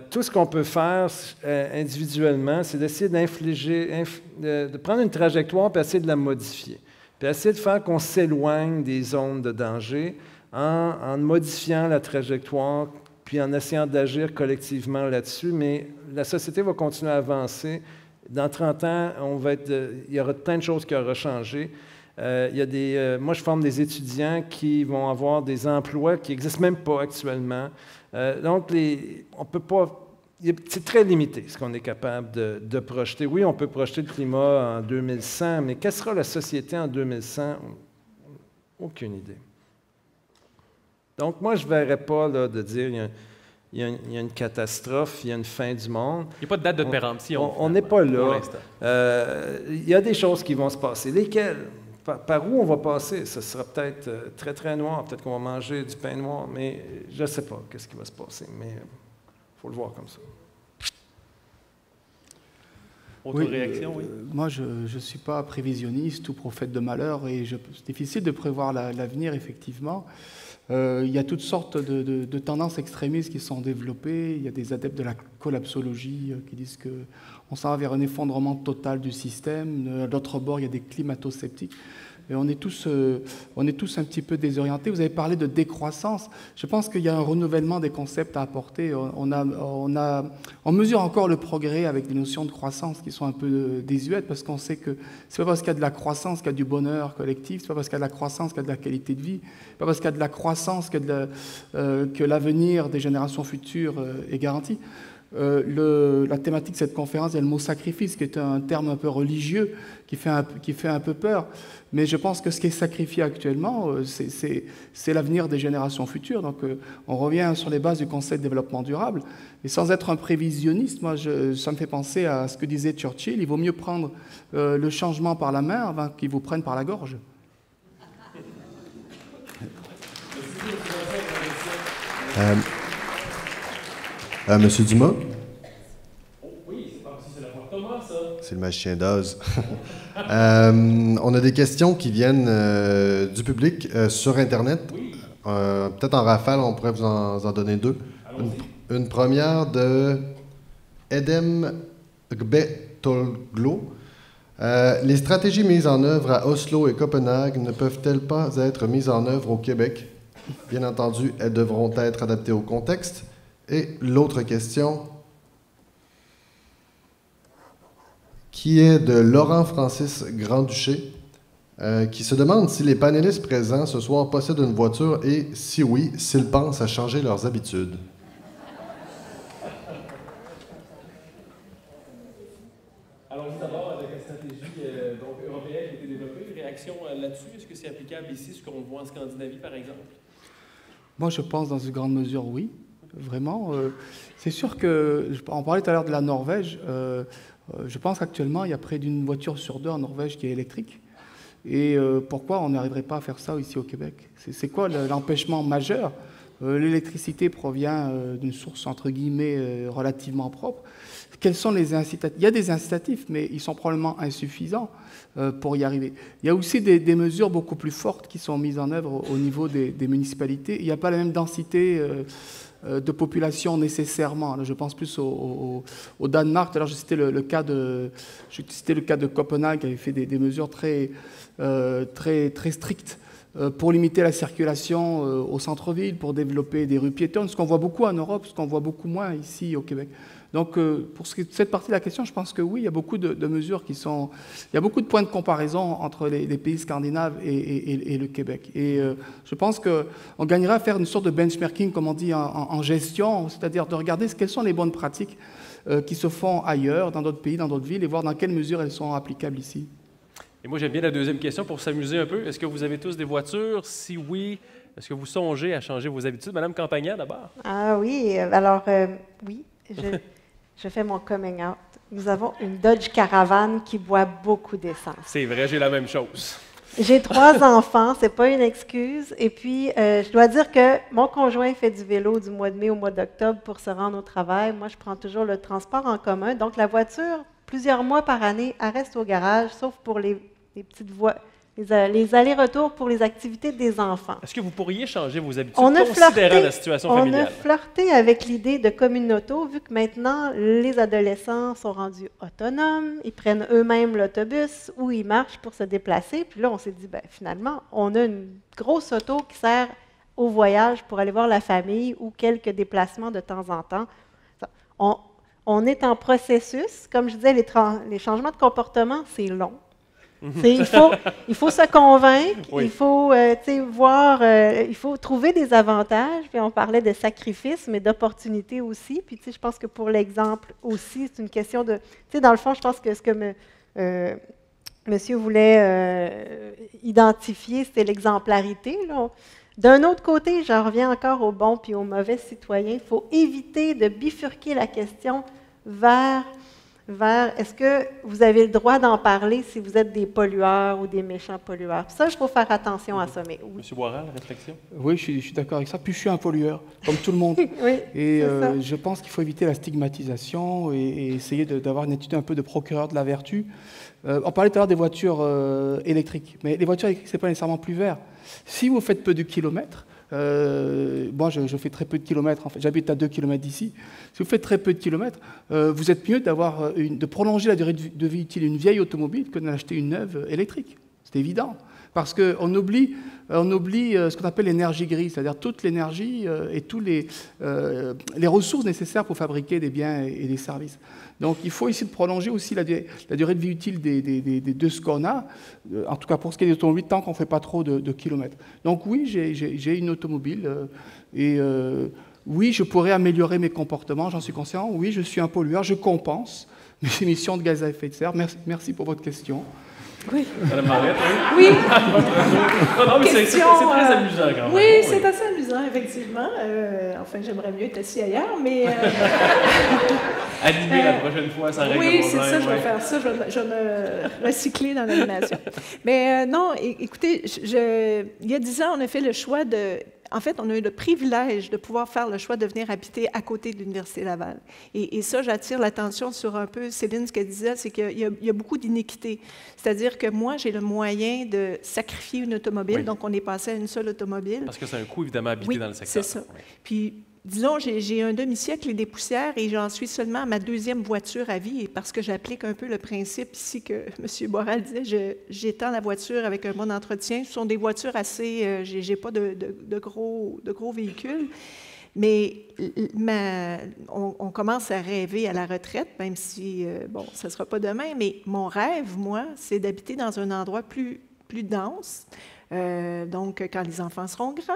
Tout ce qu'on peut faire individuellement, c'est d'essayer de prendre une trajectoire puis essayer de la modifier. Puis essayer de faire qu'on s'éloigne des zones de danger en modifiant la trajectoire puis en essayant d'agir collectivement là-dessus. Mais la société va continuer à avancer. Dans 30 ans, il y aura plein de choses qui auront changé. Moi, je forme des étudiants qui vont avoir des emplois qui n'existent même pas actuellement. Donc, on peut pas. C'est très limité ce qu'on est capable de projeter. Oui, on peut projeter le climat en 2100, mais quelle sera la société en 2100? Aucune idée. Donc, moi, je ne verrais pas là, de dire il y a une catastrophe, il y a une fin du monde. Il n'y a pas de date de péremption. On n'est pas là. Pour l'instant. Il y a des choses qui vont se passer. Lesquelles? Par où on va passer? Ce sera peut-être très, très noir. Peut-être qu'on va manger du pain noir, mais je ne sais pas qu'est-ce qui va se passer. Mais il faut le voir comme ça. Autre réaction, oui? Moi, je ne suis pas prévisionniste ou prophète de malheur et c'est difficile de prévoir l'avenir, effectivement. Il y a toutes sortes de tendances extrémistes qui sont développées. Il y a des adeptes de la collapsologie qui disent qu'on s'en va vers un effondrement total du système. De l'autre bord, il y a des climato-sceptiques. Et on est tous un petit peu désorientés. Vous avez parlé de décroissance. Je pense qu'il y a un renouvellement des concepts à apporter. On mesure encore le progrès avec des notions de croissance qui sont un peu désuètes, parce qu'on sait que c'est pas parce qu'il y a de la croissance qu'il y a du bonheur collectif, c'est pas parce qu'il y a de la croissance qu'il y a de la qualité de vie, c'est pas parce qu'il y a de la croissance que l'avenir des générations futures est garanti. La thématique de cette conférence, il y a le mot sacrifice, qui est un terme un peu religieux, qui fait un peu peur. Mais je pense que ce qui est sacrifié actuellement, c'est l'avenir des générations futures. Donc on revient sur les bases du concept de développement durable. Et sans être un prévisionniste, moi, ça me fait penser à ce que disait Churchill, il vaut mieux prendre le changement par la main avant qu'il vous prenne par la gorge. Monsieur Dumas? Oui, c'est la fois Thomas, ça. C'est le magicien d'Oz. On a des questions qui viennent du public sur Internet. Oui. Peut-être en rafale, on pourrait vous en donner deux. Une première de Edem Gbetolglo. Les stratégies mises en œuvre à Oslo et Copenhague ne peuvent-elles pas être mises en œuvre au Québec? Bien entendu, elles devront être adaptées au contexte. Et l'autre question, qui est de Laurent-Francis Grand-Duché, qui se demande si les panélistes présents ce soir possèdent une voiture et, si oui, s'ils pensent à changer leurs habitudes. Alors, d'abord, avec la stratégie européenne qui a été développée, réaction là-dessus, est-ce que c'est applicable ici, ce qu'on voit en Scandinavie, par exemple? Moi, je pense dans une grande mesure, oui. Vraiment. C'est sûr que, on parlait tout à l'heure de la Norvège, je pense qu'actuellement, il y a près d'une voiture sur deux en Norvège qui est électrique. Et pourquoi on n'arriverait pas à faire ça ici au Québec? C'est quoi l'empêchement majeur? L'électricité provient d'une source, entre guillemets, relativement propre. Quels sont les incitatifs? Il y a des incitatifs, mais ils sont probablement insuffisants pour y arriver. Il y a aussi des mesures beaucoup plus fortes qui sont mises en œuvre au niveau des municipalités. Il n'y a pas la même densité de population nécessairement. Là, je pense plus au Danemark. Tout à l'heure, je citais le cas de Copenhague, qui avait fait des mesures très strictes pour limiter la circulation au centre-ville, pour développer des rues piétonnes, ce qu'on voit beaucoup en Europe, ce qu'on voit beaucoup moins ici au Québec. Donc, pour cette partie de la question, je pense que oui, il y a beaucoup de mesures qui sont... Il y a beaucoup de points de comparaison entre les pays scandinaves et le Québec. Et je pense qu'on gagnerait à faire une sorte de benchmarking, comme on dit, en gestion, c'est-à-dire de regarder quelles sont les bonnes pratiques qui se font ailleurs, dans d'autres pays, dans d'autres villes, et voir dans quelle mesure elles sont applicables ici. Et moi, j'aime bien la deuxième question pour s'amuser un peu. Est-ce que vous avez tous des voitures? Si oui, est-ce que vous songez à changer vos habitudes? Madame Campagna, d'abord. Ah oui, alors oui, je fais mon coming out. Nous avons une Dodge Caravan qui boit beaucoup d'essence. C'est vrai, j'ai la même chose. J'ai 3 enfants, c'est pas une excuse. Et puis, je dois dire que mon conjoint fait du vélo du mois de mai au mois d'octobre pour se rendre au travail. Moi, je prends toujours le transport en commun. Donc, la voiture, plusieurs mois par année, elle reste au garage, sauf pour les petites voies, les allers-retours pour les activités des enfants. Est-ce que vous pourriez changer vos habitudes considérant la situation familiale? On a flirté avec l'idée de communauto, vu que maintenant, les adolescents sont rendus autonomes, ils prennent eux-mêmes l'autobus ou ils marchent pour se déplacer. Puis là, on s'est dit, ben, finalement, on a une grosse auto qui sert au voyage pour aller voir la famille ou quelques déplacements de temps en temps. On est en processus. Comme je disais, les changements de comportement, c'est long. Il faut se convaincre, oui. Il faut voir, il faut trouver des avantages. Puis on parlait de sacrifice, mais d'opportunité aussi. Puis je pense que pour l'exemple aussi, c'est une question de... Dans le fond, je pense que ce que monsieur voulait identifier, c'était l'exemplarité. D'un autre côté, j'en reviens encore aux bons puis aux mauvais citoyens. Il faut éviter de bifurquer la question vers est-ce que vous avez le droit d'en parler si vous êtes des pollueurs ou des méchants pollueurs. Puis ça, il faut faire attention à ça. Mais oui. Monsieur Boiral, réflexion? Oui, je suis d'accord avec ça. Puis je suis un pollueur, comme tout le monde. Oui, et je pense qu'il faut éviter la stigmatisation et essayer d'avoir une attitude un peu de procureur de la vertu. On parlait tout à l'heure des voitures électriques. Mais les voitures électriques, ce n'est pas nécessairement plus vert. Si vous faites peu de kilomètres, Moi, je fais très peu de kilomètres. En fait, j'habite à 2 kilomètres d'ici. Si vous faites très peu de kilomètres, vous êtes mieux de prolonger la durée de vie utile d'une vieille automobile que d'en acheter une neuve électrique. C'est évident. Parce qu'on oublie ce qu'on appelle l'énergie grise, c'est-à-dire toute l'énergie et tous les ressources nécessaires pour fabriquer des biens et des services. Donc il faut essayer de prolonger aussi la durée de vie utile de ce qu'on a, en tout cas pour ce qui est des automobiles, tant qu'on ne fait pas trop de kilomètres. Donc oui, j'ai une automobile oui, je pourrais améliorer mes comportements, j'en suis conscient. Oui, je suis un pollueur, je compense mes émissions de gaz à effet de serre. Merci pour votre question. Oui. Madame Barrette, oui. Non, mais c'est très amusant quand même. Oui, c'est assez amusant, effectivement. Enfin, j'aimerais mieux être assis ailleurs, mais... Animer la prochaine fois, ça règle le problème. Oui, c'est ça, je vais faire ça. Je vais me recycler dans l'animation. Mais non, écoutez, il y a 10 ans, on a fait le choix de... En fait, on a eu le privilège de pouvoir faire le choix de venir habiter à côté de l'Université Laval. Et ça, j'attire l'attention sur un peu, Céline, ce qu'elle disait, c'est qu'il y a beaucoup d'iniquité. C'est-à-dire que moi, j'ai le moyen de sacrifier une automobile, oui. Donc on est passé à une seule automobile. Parce que c'est un coût, évidemment, habiter dans le secteur. C'est ça. Oui. Puis, disons, j'ai un demi-siècle et des poussières et j'en suis seulement à ma 2e voiture à vie, parce que j'applique un peu le principe ici que M. Borral disait, j'étends la voiture avec un bon entretien. Ce sont des voitures assez... j'ai pas de gros véhicules, mais on commence à rêver à la retraite, même si, bon, ça ne sera pas demain, mais mon rêve, moi, c'est d'habiter dans un endroit plus dense, donc quand les enfants seront grands,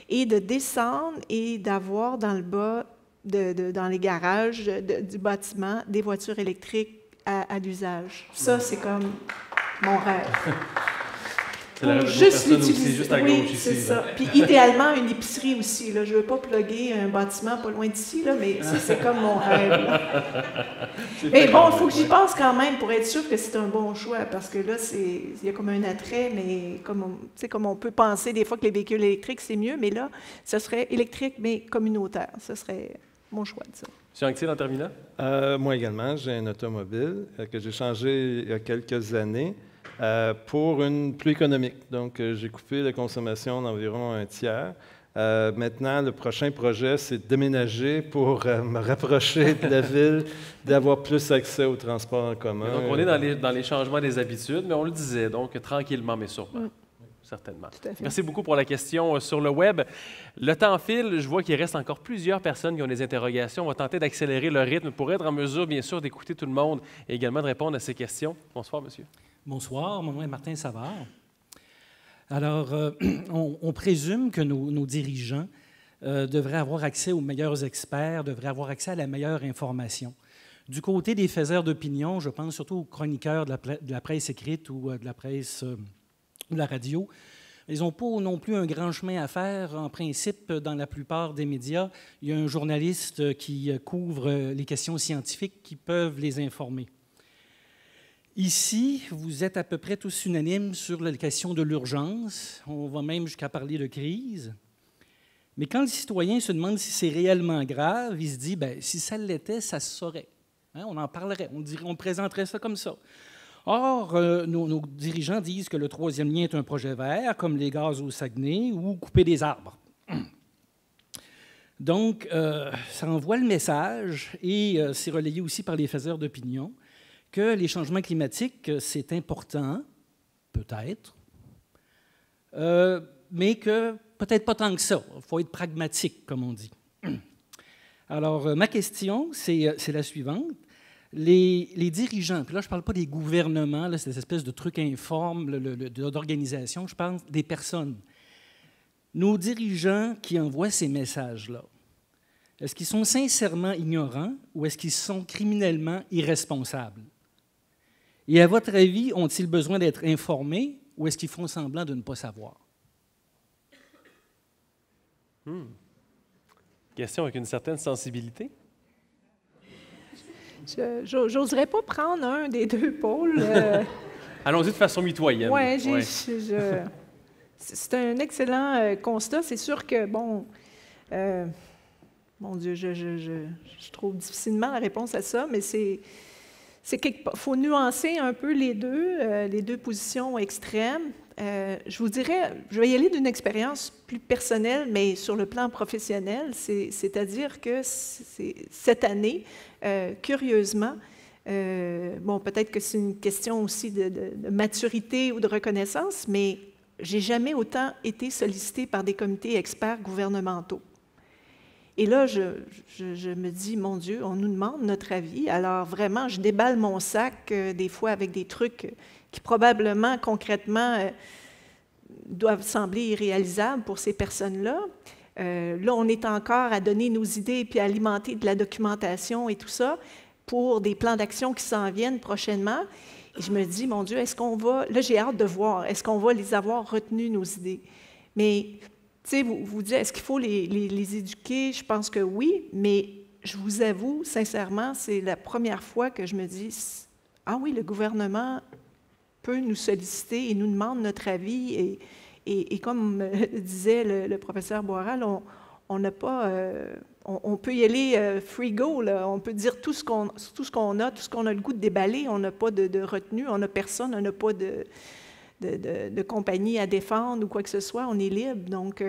et de descendre et d'avoir dans le bas, dans les garages du bâtiment, des voitures électriques à l'usage. Ça, c'est comme mon rêve. C'est la rêve de personne aussi, juste à gauche ici. C'est ça. Puis idéalement, une épicerie aussi. Là. Je ne veux pas plugger un bâtiment pas loin d'ici, là, mais ça, c'est comme mon rêve. Mais bon, il faut que j'y pense quand même pour être sûr que c'est un bon choix, parce que là, il y a comme un attrait, mais comme on peut penser des fois que les véhicules électriques, c'est mieux, mais là, ce serait électrique, mais communautaire. Ce serait mon choix de ça. M. Anctil, en terminant? Moi également, j'ai une automobile que j'ai changée il y a quelques années. Pour une plus économique. Donc, j'ai coupé la consommation d'environ un tiers. Maintenant, le prochain projet, c'est de déménager pour me rapprocher de la ville, d'avoir plus accès au transport en commun. Donc, on est dans les changements des habitudes, mais on le disait, donc tranquillement, mais sûrement. Certainement. Merci beaucoup pour la question sur le web. Le temps file. Je vois qu'il reste encore plusieurs personnes qui ont des interrogations. On va tenter d'accélérer le rythme pour être en mesure, bien sûr, d'écouter tout le monde et également de répondre à ces questions. Bonsoir, monsieur. Bonsoir, mon nom est Martin Savard. Alors, on présume que nos dirigeants devraient avoir accès aux meilleurs experts, devraient avoir accès à la meilleure information. Du côté des faiseurs d'opinion, je pense surtout aux chroniqueurs de la presse écrite ou de la presse de la radio. Ils n'ont pas non plus un grand chemin à faire. En principe, dans la plupart des médias, il y a un journaliste qui couvre les questions scientifiques qui peuvent les informer. Ici, vous êtes à peu près tous unanimes sur la question de l'urgence. On va même jusqu'à parler de crise. Mais quand le citoyen se demande si c'est réellement grave, il se dit, bien, si ça l'était, ça se saurait. Hein, on en parlerait, on présenterait ça comme ça. Or, nos dirigeants disent que le 3e lien est un projet vert, comme les gaz au Saguenay, ou couper des arbres. Donc, ça envoie le message, et c'est relayé aussi par les faiseurs d'opinion, que les changements climatiques, c'est important, peut-être, mais que peut-être pas tant que ça. Il faut être pragmatique, comme on dit. Alors, ma question, c'est la suivante. Les dirigeants, puis là, je ne parle pas des gouvernements, là, c'est cette espèce de truc informe d'organisation, je parle des personnes. Nos dirigeants qui envoient ces messages-là, est-ce qu'ils sont sincèrement ignorants ou est-ce qu'ils sont criminellement irresponsables? Et à votre avis, ont-ils besoin d'être informés ou est-ce qu'ils font semblant de ne pas savoir? Question avec une certaine sensibilité. Je n'oserais pas prendre un des deux pôles. Allons-y de façon mitoyenne. Oui, c'est un excellent constat. C'est sûr que, bon, mon Dieu, je trouve difficilement la réponse à ça, mais c'est faut nuancer un peu les deux positions extrêmes. Je vous dirais, je vais y aller d'une expérience plus personnelle, mais sur le plan professionnel, c'est-à-dire que cette année, curieusement, bon, peut-être que c'est une question aussi de maturité ou de reconnaissance, mais j'ai jamais autant été sollicitée par des comités experts gouvernementaux. Et là, je me dis, mon Dieu, on nous demande notre avis. Alors vraiment, je déballe mon sac des fois avec des trucs qui probablement, concrètement, doivent sembler irréalisables pour ces personnes-là. Là, on est encore à donner nos idées puis à alimenter de la documentation et tout ça pour des plans d'action qui s'en viennent prochainement. Et je me dis, mon Dieu, est-ce qu'on va... Là, j'ai hâte de voir, est-ce qu'on va les avoir retenues, nos idées? Mais, tu sais, vous dites, est-ce qu'il faut les éduquer? Je pense que oui, mais je vous avoue, sincèrement, c'est la première fois que je me dis, ah oui, le gouvernement peut nous solliciter et nous demande notre avis. Et comme disait le professeur Boiral, on n'a pas... on peut y aller free go, là. On peut dire tout ce qu'on a, tout ce qu'on a le goût de déballer. On n'a pas de retenue, on n'a personne, on n'a pas de compagnie à défendre ou quoi que ce soit. On est libre. Donc,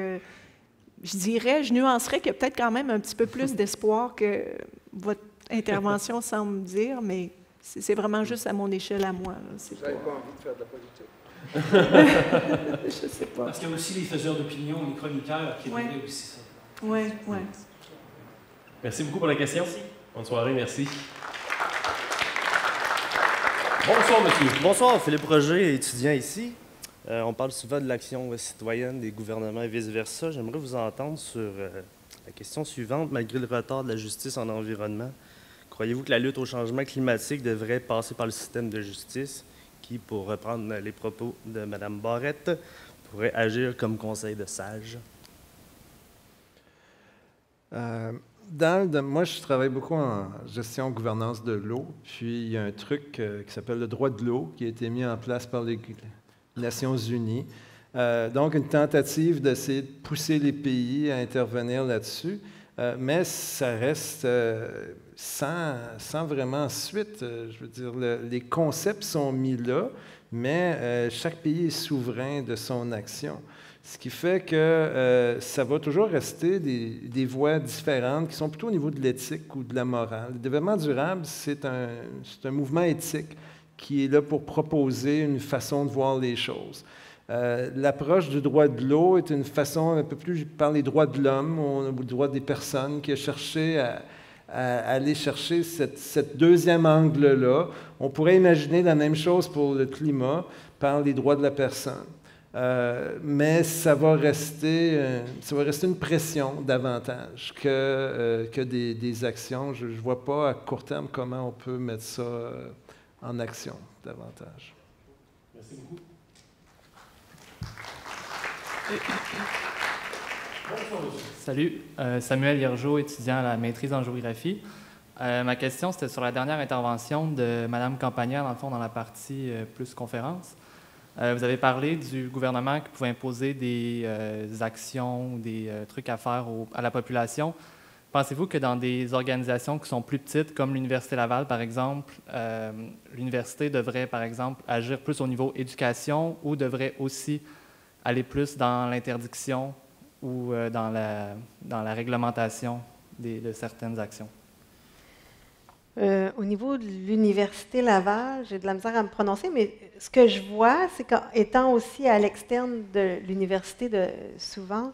je nuancerais qu'il y a peut-être quand même un petit peu plus d'espoir que votre intervention semble dire, mais c'est vraiment juste à mon échelle à moi. Vous n'avez pas envie de faire de la politique? Je ne sais pas. Parce qu'il y a aussi les faiseurs d'opinion, les chroniqueurs qui aimeraient aussi ça. Oui. Merci beaucoup pour la question. Merci. Bonne soirée, merci. Bonsoir, monsieur. Bonsoir, Philippe Roger, étudiant ici. On parle souvent de l'action citoyenne des gouvernements et vice-versa. J'aimerais vous entendre sur la question suivante. Malgré le retard de la justice en environnement, croyez-vous que la lutte au changement climatique devrait passer par le système de justice qui, pour reprendre les propos de Mme Barrette, pourrait agir comme conseil de sage? Moi, je travaille beaucoup en gestion gouvernance de l'eau, puis il y a un truc qui s'appelle le droit de l'eau qui a été mis en place par les Nations unies. Donc, une tentative d'essayer de pousser les pays à intervenir là-dessus, mais ça reste sans vraiment suite. Je veux dire, les concepts sont mis là, mais chaque pays est souverain de son action. Ce qui fait que ça va toujours rester des voies différentes qui sont plutôt au niveau de l'éthique ou de la morale. Le développement durable, c'est un mouvement éthique qui est là pour proposer une façon de voir les choses. L'approche du droit de l'eau est une façon un peu plus par les droits de l'homme ou les droits des personnes qui a cherché à aller chercher cette deuxième angle-là. On pourrait imaginer la même chose pour le climat par les droits de la personne. Mais ça va rester une pression davantage que des actions. Je ne vois pas à court terme comment on peut mettre ça en action davantage. Merci beaucoup. Salut, Samuel Hiergeau, étudiant à la maîtrise en géographie. Ma question, c'était sur la dernière intervention de Mme Campagnard, dans le fond, dans la partie plus conférence. Vous avez parlé du gouvernement qui pouvait imposer des actions ou des trucs à faire à la population. Pensez-vous que dans des organisations qui sont plus petites, comme l'Université Laval, par exemple, l'université devrait, par exemple, agir plus au niveau éducation ou devrait aussi aller plus dans l'interdiction ou dans la réglementation de certaines actions? Au niveau de l'Université Laval, j'ai de la misère à me prononcer, mais ce que je vois, c'est qu'étant aussi à l'externe de l'université souvent,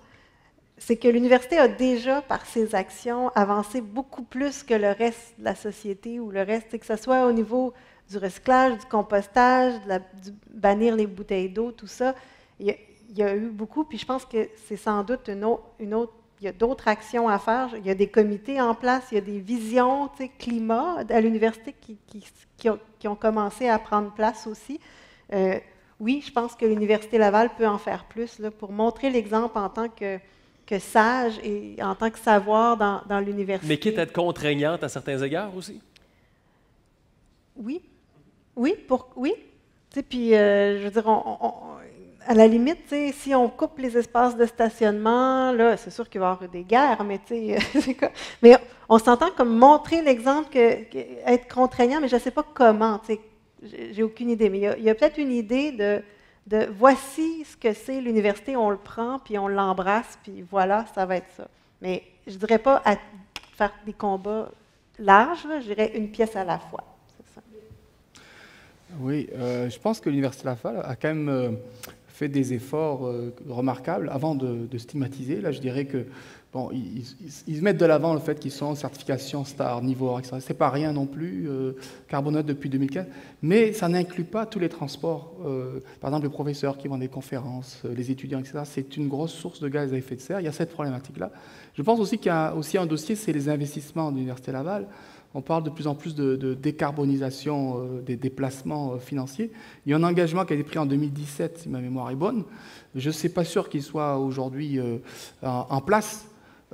c'est que l'université a déjà, par ses actions, avancé beaucoup plus que le reste de la société ou le reste, que ce soit au niveau du recyclage, du compostage, du bannir les bouteilles d'eau, tout ça. Il y a eu beaucoup, puis je pense que c'est sans doute une autre. Il y a d'autres actions à faire. Il y a des comités en place, il y a des visions climat à l'université qui ont commencé à prendre place aussi. Oui, je pense que l'Université Laval peut en faire plus là, pour montrer l'exemple en tant que sage et en tant que savoir dans l'université. Mais quitte à être contraignante à certains égards aussi? Oui. Oui. Puis, je veux dire, à la limite, si on coupe les espaces de stationnement, là, c'est sûr qu'il va y avoir des guerres, mais on s'entend comme montrer l'exemple, être contraignant, mais je ne sais pas comment. J'ai aucune idée. Mais il y a peut-être une idée de voici ce que c'est l'université, on le prend, puis on l'embrasse, puis voilà, ça va être ça. Mais je ne dirais pas à faire des combats larges, là, je dirais une pièce à la fois. C'est ça. Oui, je pense que l'Université Laval a quand même fait des efforts remarquables avant de stigmatiser. Là, je dirais que bon, ils mettent de l'avant le fait qu'ils sont en certification STAR, niveau A, etc. Ce n'est pas rien non plus, Carbonote depuis 2015, mais ça n'inclut pas tous les transports. Par exemple, les professeurs qui vont des conférences, les étudiants, etc. C'est une grosse source de gaz à effet de serre. Il y a cette problématique-là. Je pense aussi qu'il y a aussi un dossier, c'est les investissements de l'Université Laval. On parle de plus en plus de décarbonisation des déplacements financiers. Il y a un engagement qui a été pris en 2017, si ma mémoire est bonne. Je ne suis pas sûr qu'il soit aujourd'hui en place.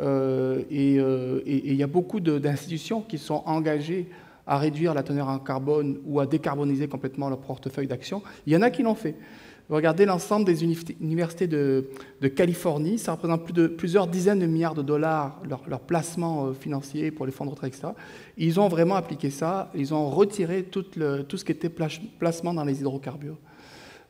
Et il y a beaucoup d'institutions qui sont engagées à réduire la teneur en carbone ou à décarboniser complètement leur portefeuille d'action. Il y en a qui l'ont fait. Regardez l'ensemble des universités de Californie, ça représente plusieurs dizaines de milliards de dollars leur placement financier pour les fonds de retraite, etc. Ils ont vraiment appliqué ça, ils ont retiré tout ce qui était placement dans les hydrocarbures.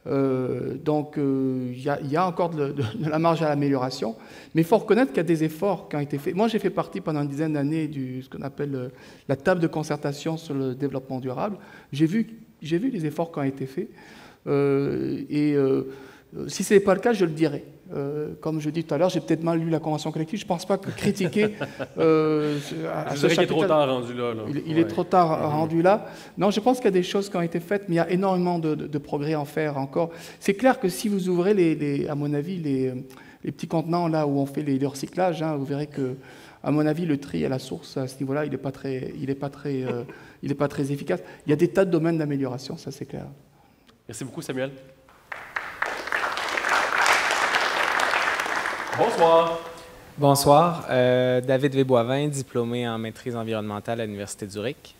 Donc il y a encore de la marge à l'amélioration, mais il faut reconnaître qu'il y a des efforts qui ont été faits. Moi, j'ai fait partie pendant une dizaine d'années de ce qu'on appelle la table de concertation sur le développement durable. J'ai vu les efforts qui ont été faits. Si ce n'est pas le cas, je le dirai. Comme je dis tout à l'heure, j'ai peut-être mal lu la convention collective. je ne pense pas que critiquer... je dirais qu'il est trop tard rendu là. Il est trop tard rendu là. Non, je pense qu'il y a des choses qui ont été faites, mais il y a énormément de progrès à en faire encore. C'est clair que si vous ouvrez, à mon avis, les petits contenants là où on fait les recyclages, hein, vous verrez que, à mon avis, le tri à la source, à ce niveau-là, il n'est pas très efficace. Il y a des tas de domaines d'amélioration, ça c'est clair. Merci beaucoup, Samuel. Bonsoir. Bonsoir. David Véboivin, diplômé en maîtrise environnementale à l'Université Zurich.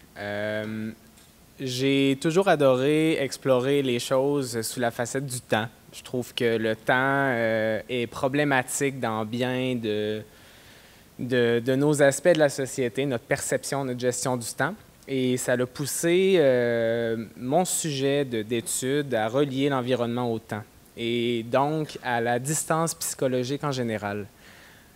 J'ai toujours adoré explorer les choses sous la facette du temps. Je trouve que le temps est problématique dans bien de nos aspects de la société, notre perception, notre gestion du temps. Et ça a poussé mon sujet d'étude à relier l'environnement au temps et donc à la distance psychologique en général.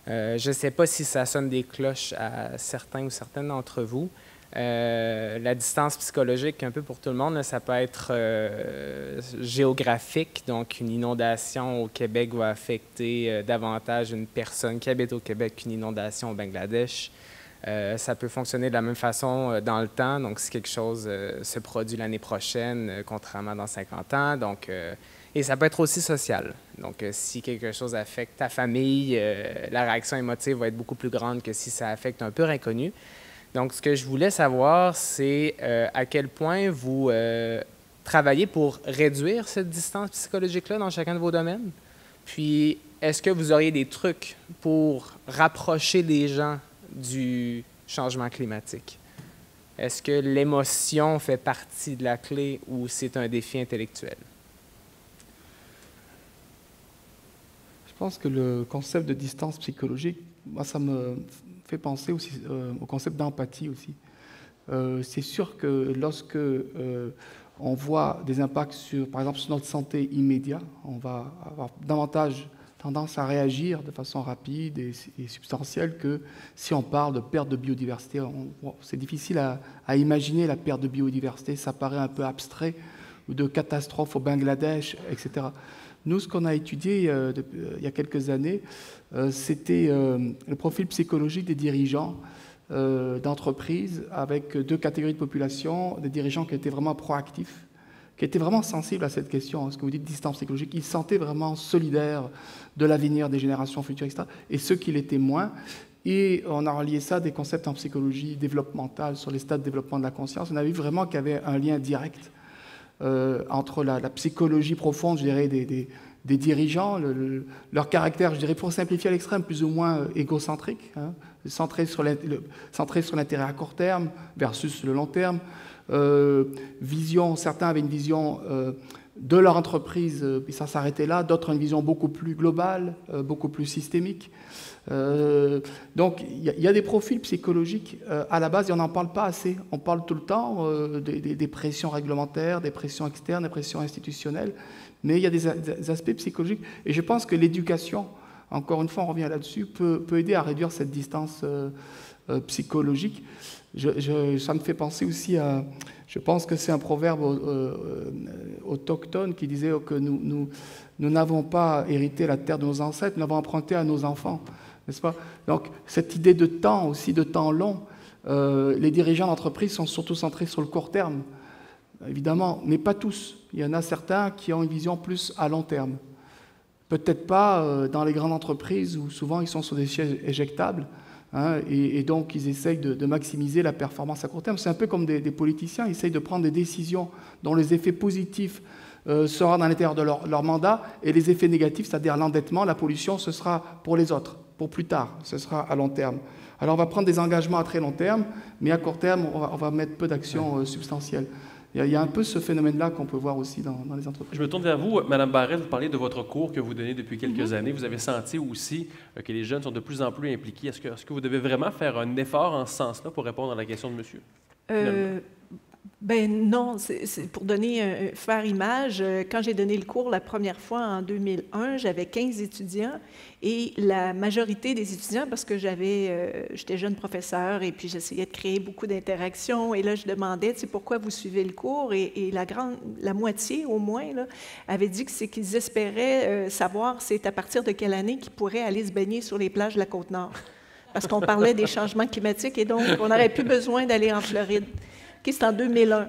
Je ne sais pas si ça sonne des cloches à certains ou certaines d'entre vous. La distance psychologique, un peu pour tout le monde, ça peut être géographique, donc une inondation au Québec va affecter davantage une personne qui habite au Québec qu'une inondation au Bangladesh. Ça peut fonctionner de la même façon dans le temps, donc si quelque chose se produit l'année prochaine, contrairement dans 50 ans, donc, et ça peut être aussi social. Donc si quelque chose affecte ta famille, la réaction émotive va être beaucoup plus grande que si ça affecte un pur inconnu. Donc ce que je voulais savoir, c'est à quel point vous travaillez pour réduire cette distance psychologique-là dans chacun de vos domaines. Puis est-ce que vous auriez des trucs pour rapprocher les gens du changement climatique? Est-ce que l'émotion fait partie de la clé ou c'est un défi intellectuel? Je pense que le concept de distance psychologique, moi, ça me fait penser aussi au concept d'empathie aussi. C'est sûr que lorsque on voit des impacts par exemple, sur notre santé immédiate, on va avoir davantage tendance à réagir de façon rapide et substantielle que si on parle de perte de biodiversité. C'est difficile à imaginer la perte de biodiversité, ça paraît un peu abstrait, ou de catastrophes au Bangladesh, etc. Nous, ce qu'on a étudié il y a quelques années, c'était le profil psychologique des dirigeants d'entreprises avec deux catégories de population, des dirigeants qui étaient vraiment proactifs, qui étaient vraiment sensibles à cette question, ce que vous dites distance psychologique. Ils se sentaient vraiment solidaires de l'avenir des générations futures, etc. Et ceux qui l'étaient moins. Et on a relié ça à des concepts en psychologie développementale sur les stades de développement de la conscience. On a vu vraiment qu'il y avait un lien direct entre la psychologie profonde, je dirais, des dirigeants, leur caractère, je dirais, pour simplifier à l'extrême, plus ou moins égocentrique, hein, centré sur l'intérêt à court terme versus le long terme. Certains avaient une vision de leur entreprise, puis ça s'arrêtait là. D'autres ont une vision beaucoup plus globale, beaucoup plus systémique. Donc, il y a des profils psychologiques à la base et on n'en parle pas assez. On parle tout le temps des pressions réglementaires, des pressions externes, des pressions institutionnelles, mais il y a des aspects psychologiques. Et je pense que l'éducation, encore une fois, on revient là-dessus, peut aider à réduire cette distance psychologique. Ça me fait penser aussi à... Je pense que c'est un proverbe autochtone qui disait que nous n'avons pas hérité la terre de nos ancêtres, nous l'avons emprunté à nos enfants, n'est-ce pas? Donc, cette idée de temps aussi, de temps long, les dirigeants d'entreprise sont surtout centrés sur le court terme, évidemment, mais pas tous. Il y en a certains qui ont une vision plus à long terme. Peut-être pas dans les grandes entreprises où souvent ils sont sur des sièges éjectables, hein, et donc ils essayent de maximiser la performance à court terme. C'est un peu comme des politiciens, ils essayent de prendre des décisions dont les effets positifs seront dans l'intérieur de leur mandat, et les effets négatifs, c'est-à-dire l'endettement, la pollution, ce sera pour les autres, pour plus tard, ce sera à long terme. Alors on va prendre des engagements à très long terme, mais à court terme, on va mettre peu d'actions substantielles. Il y a un peu ce phénomène-là qu'on peut voir aussi dans les entreprises. Je me tourne vers vous, Mme Barrette, vous parlez de votre cours que vous donnez depuis quelques années. Vous avez senti aussi que les jeunes sont de plus en plus impliqués. Est-ce que vous devez vraiment faire un effort en ce sens-là pour répondre à la question de monsieur? Ben non, c'est pour donner, faire image. Quand j'ai donné le cours la première fois en 2001, j'avais 15 étudiants et la majorité des étudiants, parce que j'étais jeune professeur et puis j'essayais de créer beaucoup d'interactions et là je demandais, tu sais, pourquoi vous suivez le cours et la moitié au moins là, avait dit que c'est qu'ils espéraient savoir c'est à partir de quelle année qu'ils pourraient aller se baigner sur les plages de la Côte-Nord. Parce qu'on parlait des changements climatiques et donc on n'aurait plus besoin d'aller en Floride. Okay, c'est en 2001.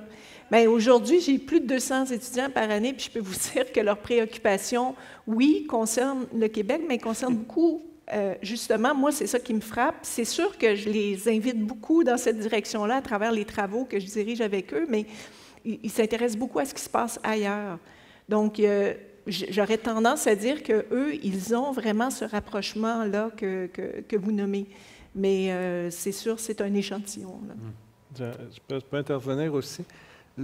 Bien, aujourd'hui, j'ai plus de 200 étudiants par année, puis je peux vous dire que leurs préoccupations, oui, concernent le Québec, mais concernent beaucoup, justement, moi, c'est ça qui me frappe. C'est sûr que je les invite beaucoup dans cette direction-là à travers les travaux que je dirige avec eux, mais ils s'intéressent beaucoup à ce qui se passe ailleurs. Donc, j'aurais tendance à dire qu'eux, ils ont vraiment ce rapprochement-là que vous nommez. Mais c'est sûr, c'est un échantillon, là. Je peux intervenir aussi. C'est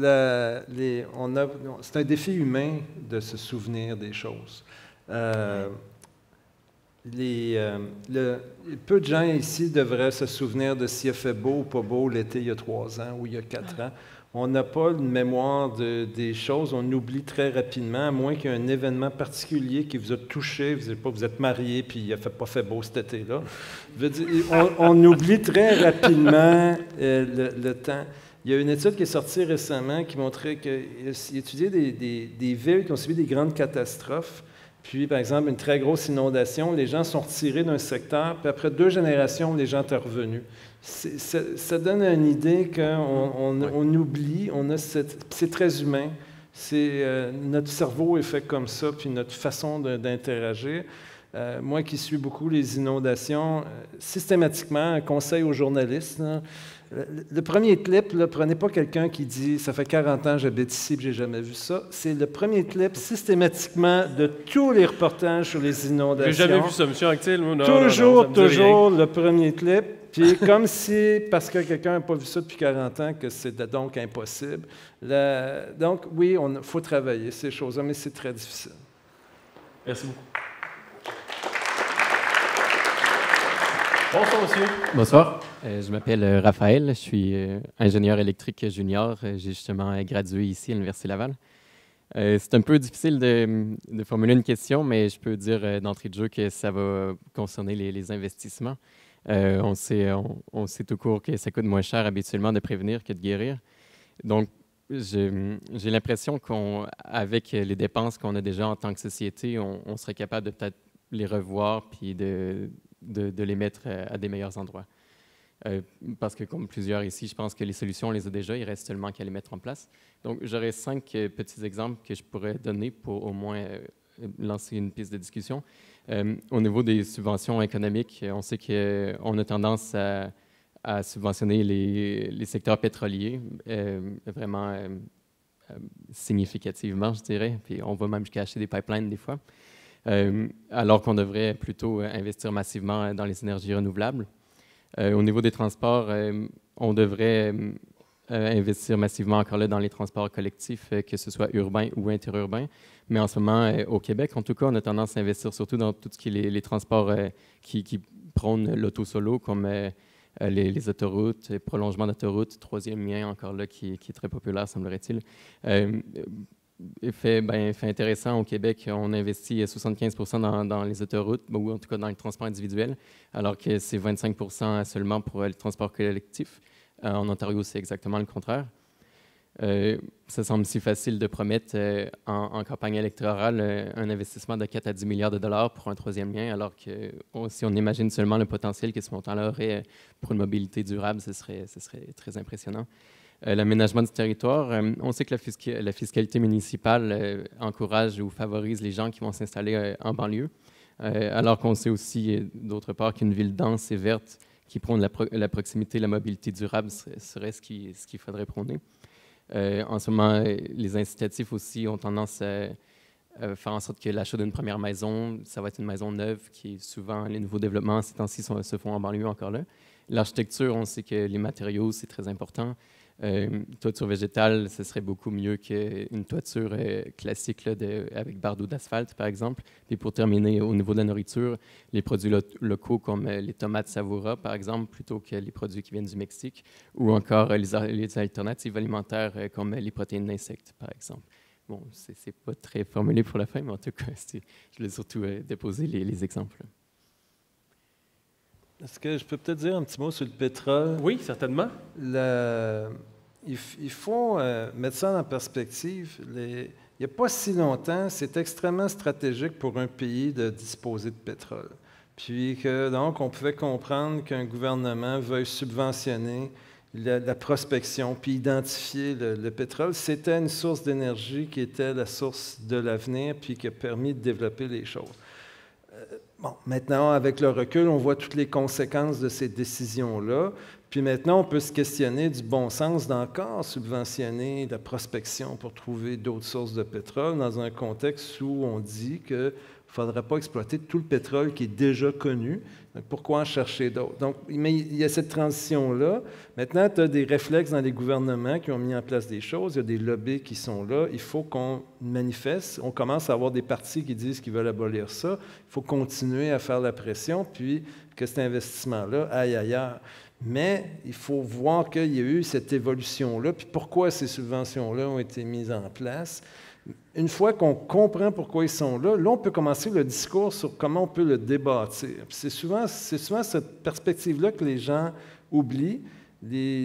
un défi humain de se souvenir des choses. Peu de gens ici devraient se souvenir de s'il a fait beau ou pas beau l'été il y a 3 ans ou il y a 4 ans. On n'a pas une mémoire des choses, on oublie très rapidement, à moins qu'il y ait un événement particulier qui vous a touché, vous êtes marié puis il n'a pas fait beau cet été-là. On oublie très rapidement le temps. Il y a une étude qui est sortie récemment qui montrait qu'il étudiait des villes qui ont subi des grandes catastrophes. Puis, par exemple, une très grosse inondation, les gens sont retirés d'un secteur, puis après 2 générations, les gens sont revenus. Ça donne une idée qu'on oublie, c'est très humain, notre cerveau est fait comme ça, puis notre façon d'interagir. Moi qui suis beaucoup les inondations, systématiquement, un conseil aux journalistes, là, le premier clip, là, prenez pas quelqu'un qui dit « ça fait 40 ans que j'habite ici et je n'ai jamais vu ça ». C'est le premier clip systématiquement de tous les reportages sur les inondations. J'ai jamais vu ça, M. Anctil. Toujours le premier clip. Puis comme si, parce que quelqu'un n'a pas vu ça depuis 40 ans, que c'est donc impossible. Donc oui, il faut travailler ces choses-là, mais c'est très difficile. Merci beaucoup. Bonsoir, monsieur. Bonsoir. Je m'appelle Raphaël. Je suis ingénieur électrique junior. J'ai justement gradué ici à l'Université Laval. C'est un peu difficile de formuler une question, mais je peux dire d'entrée de jeu que ça va concerner les investissements. On sait tout court que ça coûte moins cher habituellement de prévenir que de guérir. Donc, j'ai l'impression qu'avec les dépenses qu'on a déjà en tant que société, on serait capable de peut-être les revoir puis de les mettre à des meilleurs endroits. Parce que comme plusieurs ici, je pense que les solutions, on les a déjà, il reste seulement qu'à les mettre en place. Donc, j'aurais 5 petits exemples que je pourrais donner pour au moins lancer une piste de discussion. Au niveau des subventions économiques, on sait qu'on a tendance à subventionner les secteurs pétroliers vraiment significativement, je dirais, puis on va même jusqu'à acheter des pipelines des fois. Alors qu'on devrait plutôt investir massivement dans les énergies renouvelables. Au niveau des transports, on devrait investir massivement encore là dans les transports collectifs, que ce soit urbain ou interurbain. Mais en ce moment, au Québec, en tout cas, on a tendance à investir surtout dans tout ce qui est les transports qui prônent l'auto solo, comme les autoroutes, les prolongements d'autoroutes, troisième lien encore là qui est très populaire, semblerait-il. Fait intéressant, au Québec, on investit 75% dans les autoroutes, ou en tout cas dans les transports individuels, alors que c'est 25% seulement pour les transports collectifs. En Ontario, c'est exactement le contraire. Ça semble si facile de promettre en campagne électorale un investissement de 4 à 10 milliards de dollars pour un troisième lien, alors que si on imagine seulement le potentiel que ce montant-là aurait pour une mobilité durable, ce serait très impressionnant. L'aménagement du territoire, on sait que la fiscalité municipale encourage ou favorise les gens qui vont s'installer en banlieue, alors qu'on sait aussi, d'autre part, qu'une ville dense et verte qui prône la proximité, la mobilité durable serait ce qu'il faudrait prôner. En ce moment, les incitatifs aussi ont tendance à faire en sorte que l'achat d'une première maison, ça va être une maison neuve, qui est souvent, les nouveaux développements ces temps-ci se font en banlieue encore là. L'architecture, on sait que les matériaux, c'est très important. Toiture végétale, ce serait beaucoup mieux qu'une toiture classique là, avec bardeaux d'asphalte, par exemple. Et pour terminer, au niveau de la nourriture, les produits locaux comme les tomates Savoura, par exemple, plutôt que les produits qui viennent du Mexique, ou encore les alternatives alimentaires comme les protéines d'insectes, par exemple. Bon, c'est pas très formulé pour la fin, mais en tout cas, je voulais surtout déposer les exemples. Est-ce que je peux peut-être dire un petit mot sur le pétrole? Oui, certainement. Il faut mettre ça en perspective. Il n'y a pas si longtemps, c'est extrêmement stratégique pour un pays de disposer de pétrole. Puis que, donc, on pouvait comprendre qu'un gouvernement veuille subventionner la prospection, puis identifier le pétrole. C'était une source d'énergie qui était la source de l'avenir, puis qui a permis de développer les choses. Bon, maintenant, avec le recul, on voit toutes les conséquences de ces décisions-là. Puis maintenant, on peut se questionner du bon sens d'encore subventionner la prospection pour trouver d'autres sources de pétrole dans un contexte où on dit qu'il ne faudrait pas exploiter tout le pétrole qui est déjà connu. Donc, pourquoi en chercher d'autres? Donc, mais il y a cette transition-là. Maintenant, tu as des réflexes dans les gouvernements qui ont mis en place des choses. Il y a des lobbies qui sont là. Il faut qu'on manifeste. On commence à avoir des partis qui disent qu'ils veulent abolir ça. Il faut continuer à faire la pression, puis que cet investissement-là aille ailleurs. Mais il faut voir qu'il y a eu cette évolution-là, puis pourquoi ces subventions-là ont été mises en place. Une fois qu'on comprend pourquoi ils sont là, on peut commencer le discours sur comment on peut le débâtir. C'est souvent cette perspective-là que les gens oublient.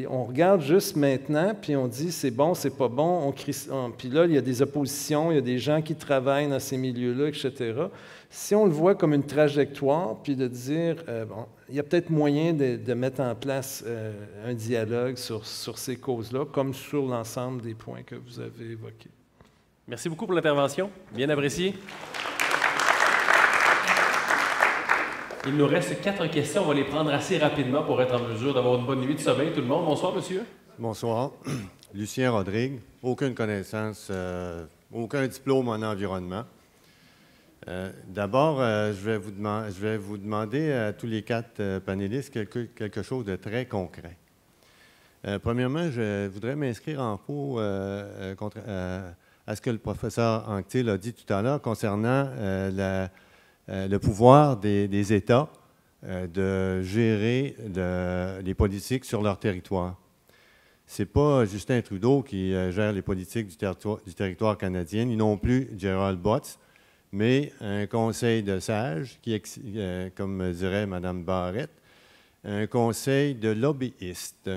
On regarde juste maintenant, puis on dit c'est bon, c'est pas bon. Puis là, il y a des oppositions, il y a des gens qui travaillent dans ces milieux-là, etc. Si on le voit comme une trajectoire, puis de dire, il y a peut-être moyen de mettre en place un dialogue sur ces causes-là, comme sur l'ensemble des points que vous avez évoqués. Merci beaucoup pour l'intervention. Bien apprécié. Il nous reste 4 questions. On va les prendre assez rapidement pour être en mesure d'avoir une bonne nuit de sommeil. Tout le monde, bonsoir, monsieur. Bonsoir. Lucien Rodrigue. Aucune connaissance, aucun diplôme en environnement. D'abord, je vais vous demander à tous les 4 panélistes quelque chose de très concret. Premièrement, je voudrais m'inscrire en faux à ce que le professeur Anctil a dit tout à l'heure concernant le pouvoir des États de gérer les politiques sur leur territoire. Ce n'est pas Justin Trudeau qui gère les politiques du territoire canadien, ni non plus Gerald Butts, mais un conseil de sages, comme dirait Mme Barrett, un conseil de lobbyistes.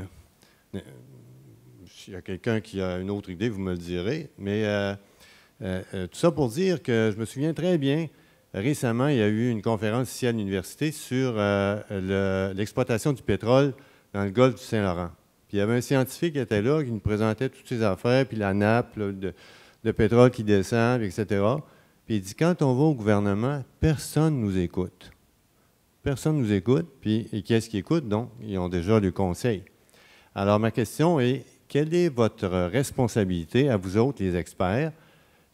S'il y a quelqu'un qui a une autre idée, vous me le direz. Mais tout ça pour dire que je me souviens très bien, récemment, il y a eu une conférence ici à l'université sur l'exploitation du pétrole dans le golfe du Saint-Laurent. Puis il y avait un scientifique qui était là, qui nous présentait toutes ces affaires, puis la nappe là, de pétrole qui descend, etc. Puis il dit, quand on va au gouvernement, personne ne nous écoute. Personne ne nous écoute. Puis et qui est-ce qui écoute? Donc, ils ont déjà le conseil. Alors, ma question est, quelle est votre responsabilité, à vous autres, les experts?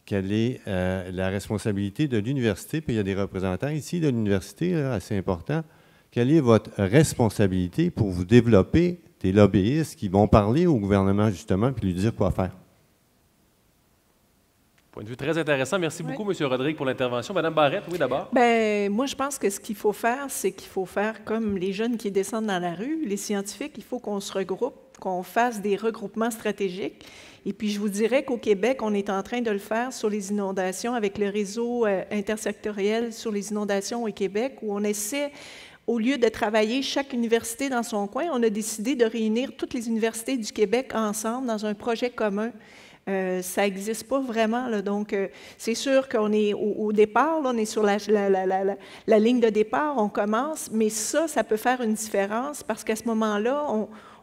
Quelle est la responsabilité de l'université? Puis il y a des représentants ici de l'université, assez importants. Quelle est votre responsabilité pour vous développer des lobbyistes qui vont parler au gouvernement, justement, puis lui dire quoi faire. Point de vue très intéressant. Merci beaucoup, M. Rodrigue, pour l'intervention. Mme Barrette, oui, d'abord. Bien, moi, je pense que ce qu'il faut faire, c'est qu'il faut faire comme les jeunes qui descendent dans la rue, les scientifiques, il faut qu'on se regroupe, qu'on fasse des regroupements stratégiques. Et puis, je vous dirais qu'au Québec, on est en train de le faire sur les inondations avec le réseau intersectoriel sur les inondations au Québec, où on essaie, au lieu de travailler chaque université dans son coin, on a décidé de réunir toutes les universités du Québec ensemble dans un projet commun. Ça n'existe pas vraiment, là. Donc, c'est sûr qu'on est au départ, là, on est sur la ligne de départ, on commence, mais ça peut faire une différence parce qu'à ce moment-là,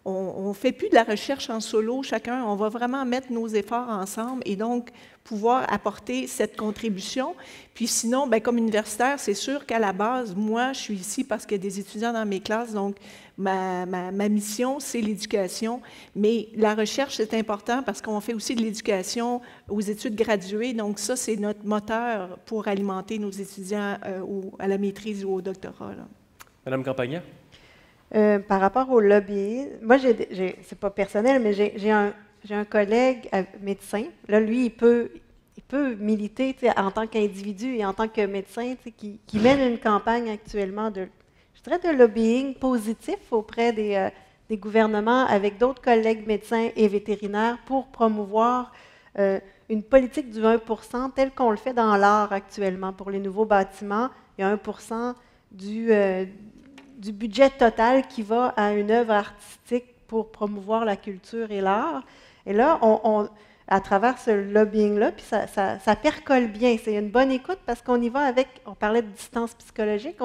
on ne fait plus de la recherche en solo, chacun, on va vraiment mettre nos efforts ensemble et donc pouvoir apporter cette contribution. Puis sinon, bien, comme universitaire, c'est sûr qu'à la base, moi, je suis ici parce qu'il y a des étudiants dans mes classes, donc ma mission, c'est l'éducation. Mais la recherche, c'est important parce qu'on fait aussi de l'éducation aux études graduées, donc ça, c'est notre moteur pour alimenter nos étudiants à la maîtrise ou au doctorat, là. Madame Campagna? Par rapport au lobby, moi, c'est pas personnel, mais j'ai un collègue médecin. Là, lui, il peut militer en tant qu'individu et en tant que médecin qui mène une campagne actuellement de lobbying positif auprès des gouvernements avec d'autres collègues médecins et vétérinaires pour promouvoir une politique du 1 % telle qu'on le fait dans l'art actuellement. Pour les nouveaux bâtiments, il y a 1 % du budget total qui va à une œuvre artistique pour promouvoir la culture et l'art. Et là, à travers ce lobbying-là, puis ça percole bien. C'est une bonne écoute parce qu'on y va avec, on parlait de distance psychologique,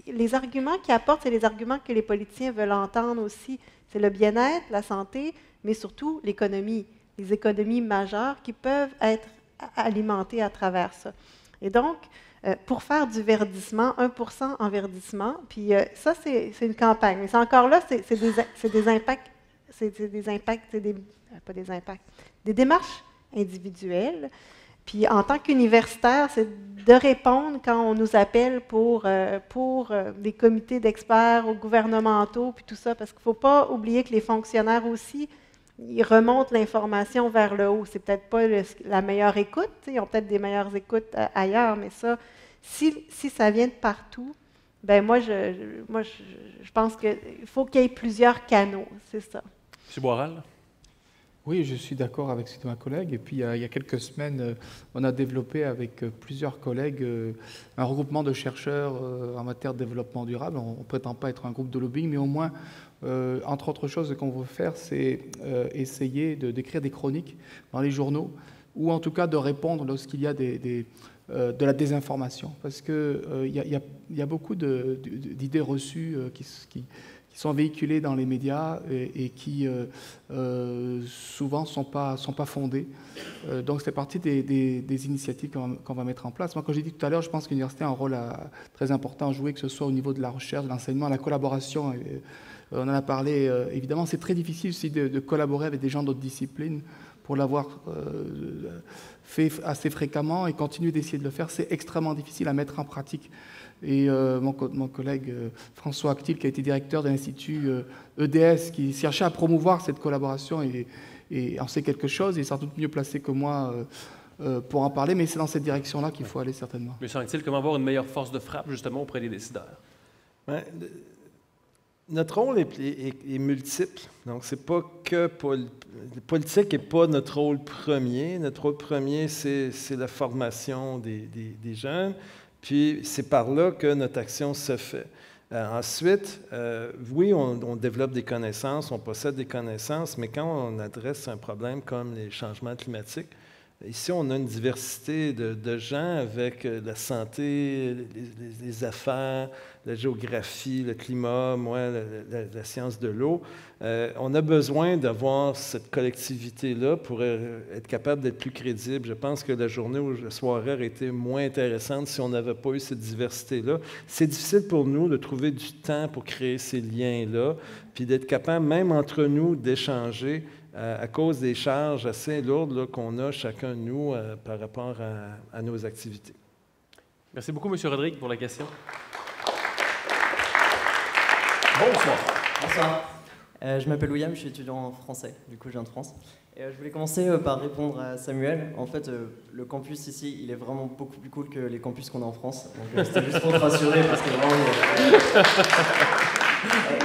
les arguments qu'ils apportent, c'est les arguments que les politiciens veulent entendre aussi. C'est le bien-être, la santé, mais surtout l'économie, les économies majeures qui peuvent être alimentées à travers ça. Et donc, pour faire du verdissement, 1 % en verdissement, puis ça, c'est une campagne. Mais encore là, c'est des impacts, des démarches individuelles. Puis en tant qu'universitaire, c'est de répondre quand on nous appelle pour des comités d'experts gouvernementaux, puis tout ça, parce qu'il ne faut pas oublier que les fonctionnaires aussi, ils remontent l'information vers le haut. C'est peut-être pas la meilleure écoute, ils ont peut-être des meilleures écoutes ailleurs, mais ça, si ça vient de partout, ben moi, je pense qu'il faut qu'il y ait plusieurs canaux, c'est ça. M. Boiral? Oui, je suis d'accord avec ce de ma collègue. Et puis, il y a quelques semaines, on a développé avec plusieurs collègues un regroupement de chercheurs en matière de développement durable. On ne prétend pas être un groupe de lobbying, mais au moins, entre autres choses, ce qu'on veut faire, c'est essayer d'écrire des chroniques dans les journaux, ou en tout cas de répondre lorsqu'il y a de la désinformation. Parce qu'il y a beaucoup d'idées reçues qui sont véhiculés dans les médias et qui souvent ne sont pas fondés. Donc, c'est partie des initiatives qu'on va mettre en place. Moi, comme j'ai dit tout à l'heure, je pense que l'université a un rôle très important à jouer, que ce soit au niveau de la recherche, de l'enseignement, la collaboration. On en a parlé, évidemment, c'est très difficile aussi de collaborer avec des gens d'autres disciplines. Pour l'avoir fait assez fréquemment et continuer d'essayer de le faire, c'est extrêmement difficile à mettre en pratique. Et mon collègue François Actil, qui a été directeur de l'Institut EDS, qui cherchait à promouvoir cette collaboration et en sait quelque chose, il est sans doute mieux placé que moi pour en parler, mais c'est dans cette direction-là qu'il faut aller certainement. Monsieur Actil, comment avoir une meilleure force de frappe justement auprès des décideurs? Bien, notre rôle est multiple. Donc, c'est pas que politique n'est pas notre rôle premier. Notre rôle premier, c'est la formation des jeunes. Puis, c'est par là que notre action se fait. Ensuite, oui, on développe des connaissances, on possède des connaissances, mais quand on adresse un problème comme les changements climatiques, ici, on a une diversité de gens avec la santé, les affaires, la géographie, le climat, moi, la science de l'eau. On a besoin d'avoir cette collectivité-là pour être capable d'être plus crédible. Je pense que la journée ou la soirée aurait été moins intéressante si on n'avait pas eu cette diversité-là. C'est difficile pour nous de trouver du temps pour créer ces liens-là, puis d'être capable, même entre nous, d'échanger à cause des charges assez lourdes qu'on a chacun de nous par rapport à nos activités. Merci beaucoup, M. Rodrigue, pour la question. Bonsoir. Bonsoir. Je m'appelle William, je suis étudiant en français, du coup je viens de France. Et je voulais commencer par répondre à Samuel. En fait, le campus ici, il est vraiment beaucoup plus cool que les campus qu'on a en France. Donc c'était juste pour te rassurer, parce que vraiment,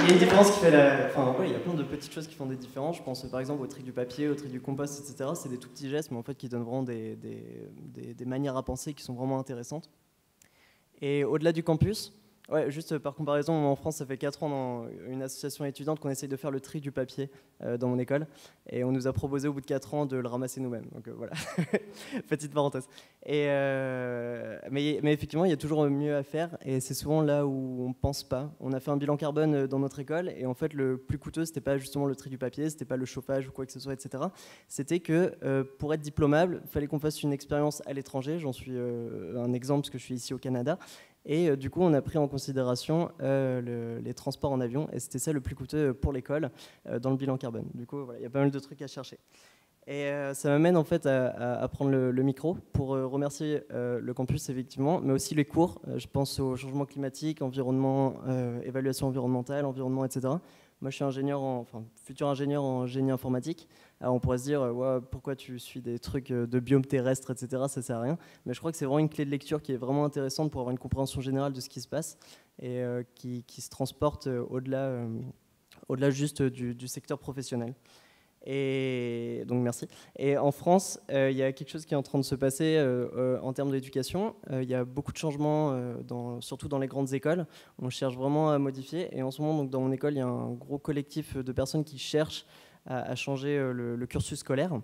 il y a une différence qui fait la... Enfin, ouais, il y a plein de petites choses qui font des différences. Je pense par exemple au tri du papier, au tri du compost, etc. C'est des tout petits gestes, mais en fait qui donnent vraiment des manières à penser qui sont vraiment intéressantes. Et au-delà du campus, ouais, juste par comparaison, en France, ça fait 4 ans dans une association étudiante qu'on essaye de faire le tri du papier dans mon école. Et on nous a proposé au bout de 4 ans de le ramasser nous-mêmes. Donc voilà, petite parenthèse. Mais effectivement, il y a toujours mieux à faire. Et c'est souvent là où on ne pense pas. On a fait un bilan carbone dans notre école. Et en fait, le plus coûteux, ce n'était pas justement le tri du papier, ce n'était pas le chauffage ou quoi que ce soit, etc. C'était que pour être diplômable, il fallait qu'on fasse une expérience à l'étranger. J'en suis un exemple parce que je suis ici au Canada. Et du coup, on a pris en considération les transports en avion, et c'était ça le plus coûteux pour l'école dans le bilan carbone. Du coup, voilà, il y a pas mal de trucs à chercher. Et ça m'amène en fait à prendre le micro pour remercier le campus, effectivement, mais aussi les cours. Je pense au changement climatique, environnement, évaluation environnementale, environnement, etc. Moi, je suis futur ingénieur en génie informatique. Alors, on pourrait se dire, ouais, pourquoi tu suis des trucs de biome terrestre, etc. Ça sert à rien. Mais je crois que c'est vraiment une clé de lecture qui est vraiment intéressante pour avoir une compréhension générale de ce qui se passe et qui se transporte au-delà juste du secteur professionnel. Et donc, merci. Et en France, il y a quelque chose qui est en train de se passer en termes d'éducation. Il y a beaucoup de changements, surtout dans les grandes écoles. On cherche vraiment à modifier. Et en ce moment, donc, dans mon école, il y a un gros collectif de personnes qui cherchent à changer le cursus scolaire.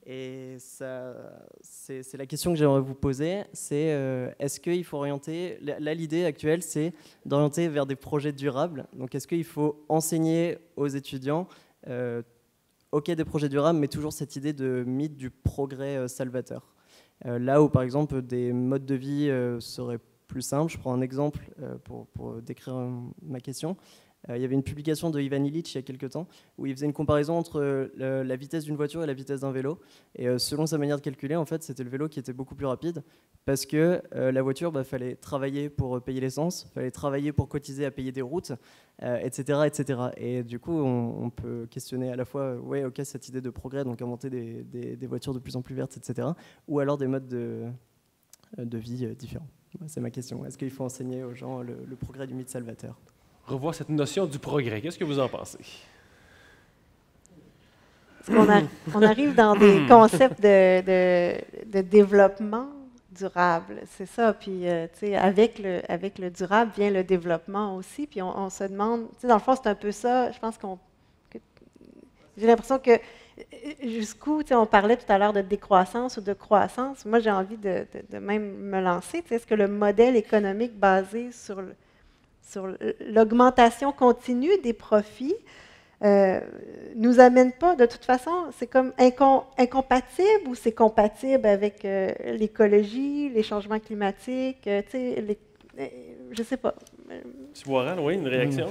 Et c'est la question que j'aimerais vous poser, c'est est-ce qu'il faut orienter... Là, l'idée actuelle, c'est d'orienter vers des projets durables. Donc, est-ce qu'il faut enseigner aux étudiants ok, des projets durables, mais toujours cette idée de mythe du progrès salvateur. Là où, par exemple, des modes de vie seraient plus simples. Je prends un exemple pour décrire ma question. Il y avait une publication de Ivan Illich il y a quelques temps où il faisait une comparaison entre la vitesse d'une voiture et la vitesse d'un vélo. Et selon sa manière de calculer, en fait, c'était le vélo qui était beaucoup plus rapide parce que la voiture, fallait travailler pour payer l'essence, fallait travailler pour cotiser à payer des routes, etc., etc. Et du coup, on peut questionner à la fois, ouais, ok, cette idée de progrès, donc inventer des voitures de plus en plus vertes, etc., ou alors des modes de vie différents. C'est ma question. Est-ce qu'il faut enseigner aux gens le progrès du mythe salvateur ? Revoir cette notion du progrès. Qu'est-ce que vous en pensez? On arrive dans des concepts de développement durable, c'est ça. Puis, avec le durable vient le développement aussi. Puis, on se demande, dans le fond, c'est un peu ça. Je pense j'ai l'impression que jusqu'où, on parlait tout à l'heure de décroissance ou de croissance. Moi, j'ai envie de même me lancer. Est-ce que le modèle économique basé sur l'augmentation continue des profits nous amène pas, de toute façon, c'est comme incompatible ou c'est compatible avec l'écologie, les changements climatiques, je sais pas. Tu vois, oui, une réaction?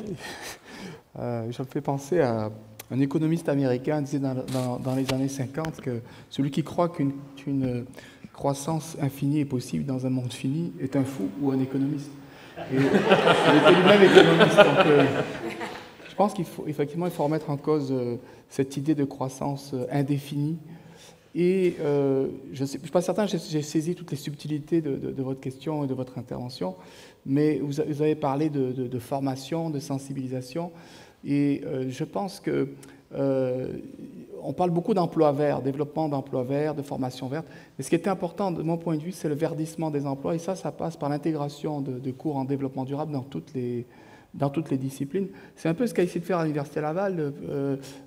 Ça me fait penser à un économiste américain disait dans les années 50 que celui qui croit qu'une croissance infinie est possible dans un monde fini est un fou ou un économiste. Et il était lui-même économiste. Donc, je pense qu'il faut effectivement remettre en cause cette idée de croissance indéfinie. Et je ne suis pas certain, j'ai saisi toutes les subtilités de votre question et de votre intervention, mais vous avez parlé de formation, de sensibilisation, et je pense que on parle beaucoup d'emplois verts, développement d'emplois verts, de formation verte, mais ce qui est important de mon point de vue, c'est le verdissement des emplois, et ça passe par l'intégration de cours en développement durable dans toutes les disciplines. C'est un peu ce qu'a essayé de faire à l'Université Laval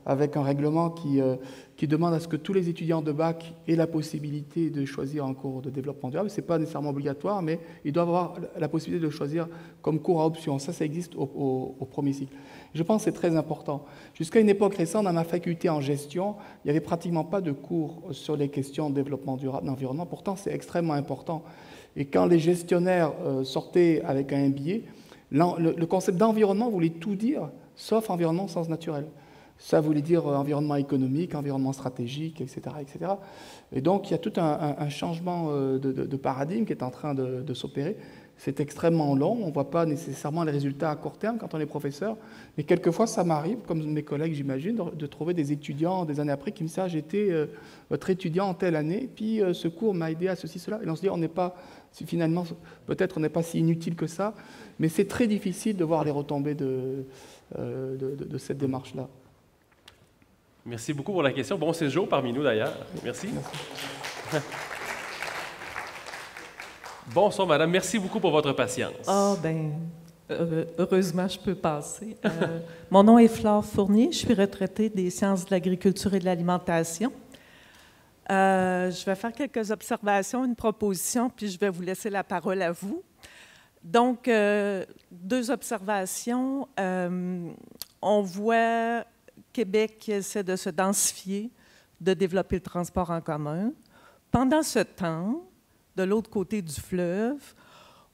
avec un règlement qui demande à ce que tous les étudiants de bac aient la possibilité de choisir un cours de développement durable. Ce n'est pas nécessairement obligatoire, mais ils doivent avoir la possibilité de choisir comme cours à option. Ça existe au premier cycle. Je pense que c'est très important. Jusqu'à une époque récente, dans ma faculté en gestion, il n'y avait pratiquement pas de cours sur les questions de développement durable, d'environnement. Pourtant, c'est extrêmement important. Et quand les gestionnaires sortaient avec un MBA, le concept d'environnement voulait tout dire, sauf environnement au sens naturel. Ça voulait dire environnement économique, environnement stratégique, etc. etc. Et donc, il y a tout un changement de paradigme qui est en train de s'opérer. c'est extrêmement long, on ne voit pas nécessairement les résultats à court terme quand on est professeur, mais quelquefois ça m'arrive, comme mes collègues j'imagine, de trouver des étudiants des années après qui me disent « Ah, j'étais votre étudiant en telle année, puis ce cours m'a aidé à ceci, cela ». Et on se dit, on n'est pas, finalement, peut-être on n'est pas si inutile que ça, mais c'est très difficile de voir les retombées de cette démarche-là. Merci beaucoup pour la question. Bon séjour parmi nous d'ailleurs. Merci. Bonsoir, madame. Merci beaucoup pour votre patience. Ah, heureusement, je peux passer. Mon nom est Flore Fournier. Je suis retraitée des sciences de l'agriculture et de l'alimentation. Je vais faire quelques observations, une proposition, puis je vais vous laisser la parole à vous. Donc, 2 observations. On voit Québec qui essaie de se densifier, de développer le transport en commun. Pendant ce temps, de l'autre côté du fleuve,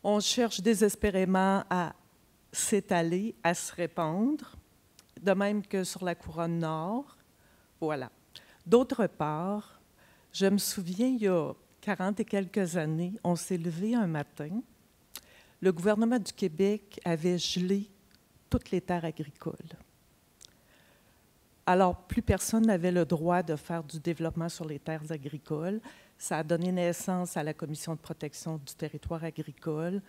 on cherche désespérément à s'étaler, à se répandre, de même que sur la couronne nord. Voilà. D'autre part, je me souviens, il y a 40 et quelques années, on s'est levé un matin, le gouvernement du Québec avait gelé toutes les terres agricoles. Alors, plus personne n'avait le droit de faire du développement sur les terres agricoles. Ça a donné naissance à la Commission de protection du territoire agricole,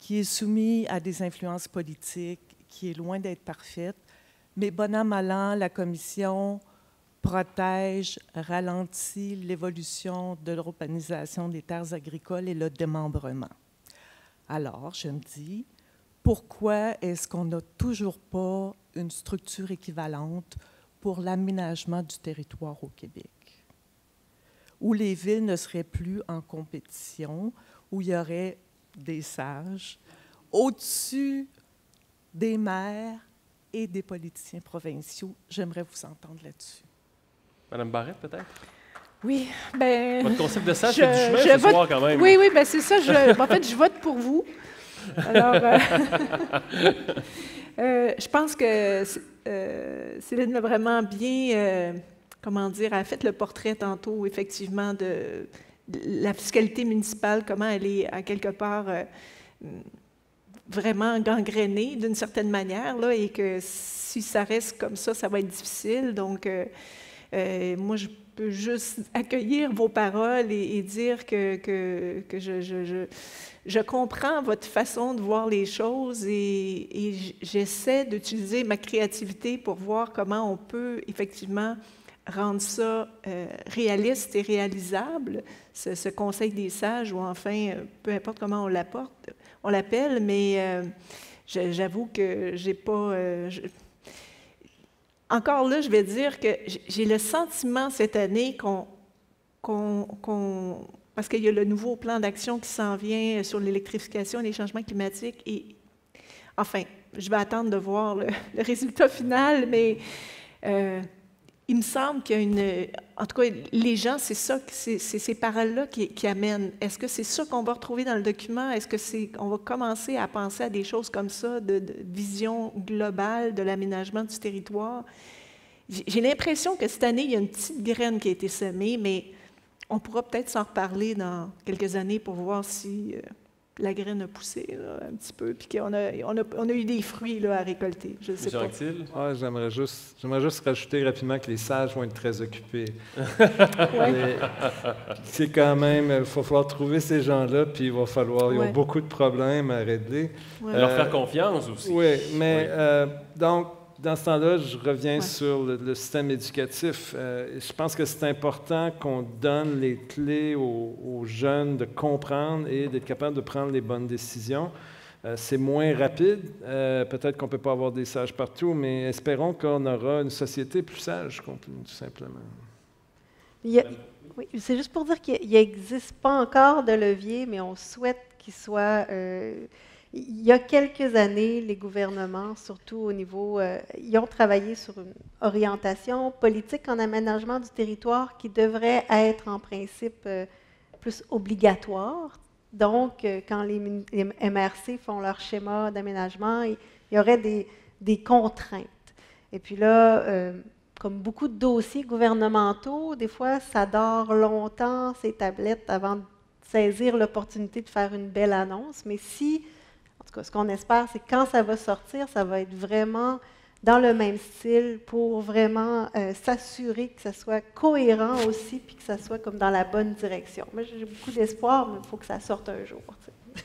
qui est soumise à des influences politiques, qui est loin d'être parfaite. Mais bon an, mal an, la Commission protège, ralentit l'évolution de l'urbanisation des terres agricoles et le démembrement. Alors, je me dis, pourquoi est-ce qu'on n'a toujours pas une structure équivalente pour l'aménagement du territoire au Québec, où les villes ne seraient plus en compétition, où il y aurait des sages au-dessus des maires et des politiciens provinciaux? J'aimerais vous entendre là-dessus. Madame Barrette, peut-être? Oui, bien... Votre concept de sage fait du chemin ce soir, quand même. Oui, bien, c'est ça. En fait, je vote pour vous. Alors, je pense que Céline l'a vraiment bien, comment dire, elle a fait le portrait tantôt, effectivement, de la fiscalité municipale, comment elle est, à quelque part, vraiment gangrénée d'une certaine manière, là, et que si ça reste comme ça va être difficile. Donc, moi, je peux juste accueillir vos paroles et dire que je comprends votre façon de voir les choses et j'essaie d'utiliser ma créativité pour voir comment on peut effectivement rendre ça réaliste et réalisable, ce Conseil des sages, ou enfin, peu importe comment on l'appelle, mais j'avoue que j'ai pas... Encore là, je vais dire que j'ai le sentiment cette année parce qu'il y a le nouveau plan d'action qui s'en vient sur l'électrification et les changements climatiques. Et enfin, je vais attendre de voir le résultat final, mais il me semble qu'il y a une... En tout cas, les gens, c'est ça, c'est ces paroles-là qui amènent. Est-ce que c'est ça qu'on va retrouver dans le document? Est-ce qu'on va commencer à penser à des choses comme ça, de vision globale de l'aménagement du territoire? J'ai l'impression que cette année, il y a une petite graine qui a été semée, mais on pourra peut-être s'en reparler dans quelques années pour voir si la graine a poussé là, un petit peu, puis qu'on a eu des fruits là, à récolter. Je ne sais pas. Ah, j'aimerais juste rajouter rapidement que les sages vont être très occupés. C'est quand même, il va falloir trouver ces gens-là, puis il va falloir, ils ont beaucoup de problèmes à régler. Leur faire confiance aussi. Oui, mais donc, dans ce temps-là, je reviens sur le système éducatif. Je pense que c'est important qu'on donne les clés aux jeunes de comprendre et d'être capable de prendre les bonnes décisions. C'est moins rapide. Peut-être qu'on ne peut pas avoir des sages partout, mais espérons qu'on aura une société plus sage, tout simplement. Oui, c'est juste pour dire qu'il n'existe pas encore de levier, mais on souhaite qu'il soit... Il y a quelques années, les gouvernements, surtout au niveau... ils ont travaillé sur une orientation politique en aménagement du territoire qui devrait être en principe plus obligatoire. Donc, quand les MRC font leur schéma d'aménagement, il y aurait des contraintes. Et puis là, comme beaucoup de dossiers gouvernementaux, des fois, ça dort longtemps, ces tablettes, avant de saisir l'opportunité de faire une belle annonce. Mais si, en tout cas, ce qu'on espère, c'est que quand ça va sortir, ça va être vraiment dans le même style pour vraiment s'assurer que ça soit cohérent aussi, puis que ça soit comme dans la bonne direction. Moi, j'ai beaucoup d'espoir, mais il faut que ça sorte un jour. T'sais.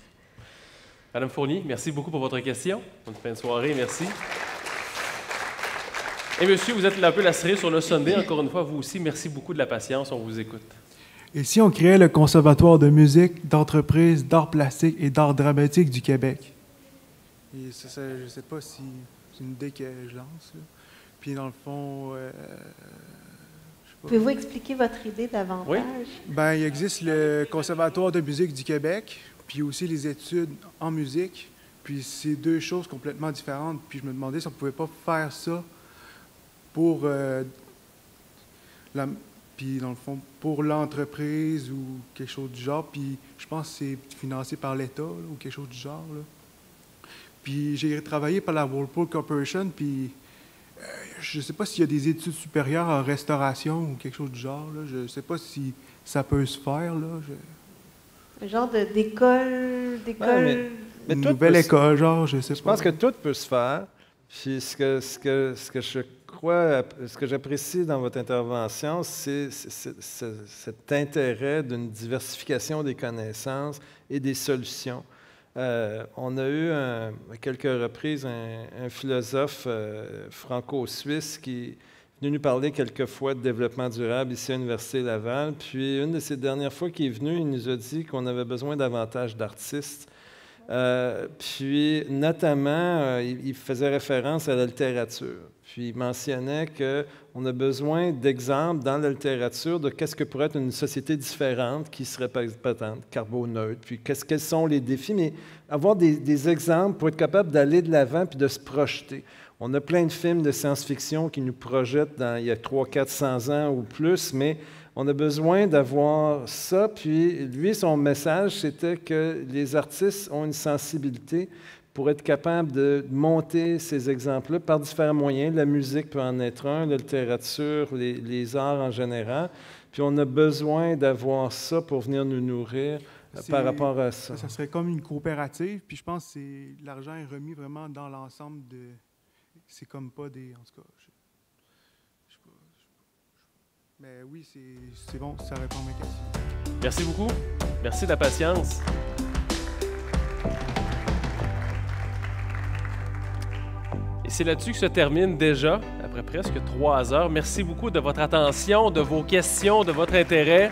Madame Fournier, merci beaucoup pour votre question. Bonne fin de soirée, merci. Et monsieur, vous êtes un peu la cerise sur le sundae. Encore une fois, vous aussi, merci beaucoup de la patience. On vous écoute. Et si on créait le Conservatoire de musique, d'entreprise, d'art plastique et d'art dramatique du Québec? Et ça, je ne sais pas si c'est une idée que je lance. Là. Puis dans le fond... Pouvez-vous expliquer votre idée davantage? Oui. Ben, il existe le Conservatoire de musique du Québec, puis aussi les études en musique. Puis c'est deux choses complètement différentes. Puis je me demandais si on ne pouvait pas faire ça pour puis dans le fond, pour l'entreprise ou quelque chose du genre. Puis je pense que c'est financé par l'État ou quelque chose du genre. Là. Puis j'ai travaillé par la Whirlpool Corporation, puis je ne sais pas s'il y a des études supérieures en restauration ou quelque chose du genre. Là. Je ne sais pas si ça peut se faire. Là. Un genre d'école... Ouais, mais une nouvelle école, genre, je sais pas. Je pense que tout peut se faire. Puis ce que je crois, ce que j'apprécie dans votre intervention, c'est cet intérêt d'une diversification des connaissances et des solutions. On a eu à quelques reprises un philosophe franco-suisse qui est venu nous parler quelquefois de développement durable ici à l'Université Laval. Puis une de ces dernières fois qu'il est venu, il nous a dit qu'on avait besoin davantage d'artistes. Puis, notamment, il faisait référence à la littérature. Puis, il mentionnait qu'on a besoin d'exemples dans la littérature de qu'est-ce que pourrait être une société différente qui serait peut-être carboneutre, puis quels sont les défis, mais avoir des exemples pour être capable d'aller de l'avant puis de se projeter. On a plein de films de science-fiction qui nous projettent il y a 300-400 ans ou plus, mais on a besoin d'avoir ça. Puis lui, son message, c'était que les artistes ont une sensibilité pour être capables de monter ces exemples-là par différents moyens. La musique peut en être un, la littérature, les arts en général. Puis on a besoin d'avoir ça pour venir nous nourrir par rapport à ça. Ça serait comme une coopérative. Puis je pense que l'argent est remis vraiment dans l'ensemble de... C'est comme pas des... En tout cas, mais oui, c'est bon, ça répond à ma question. Merci beaucoup. Merci de la patience. Et c'est là-dessus que se termine déjà, après presque 3 heures. Merci beaucoup de votre attention, de vos questions, de votre intérêt.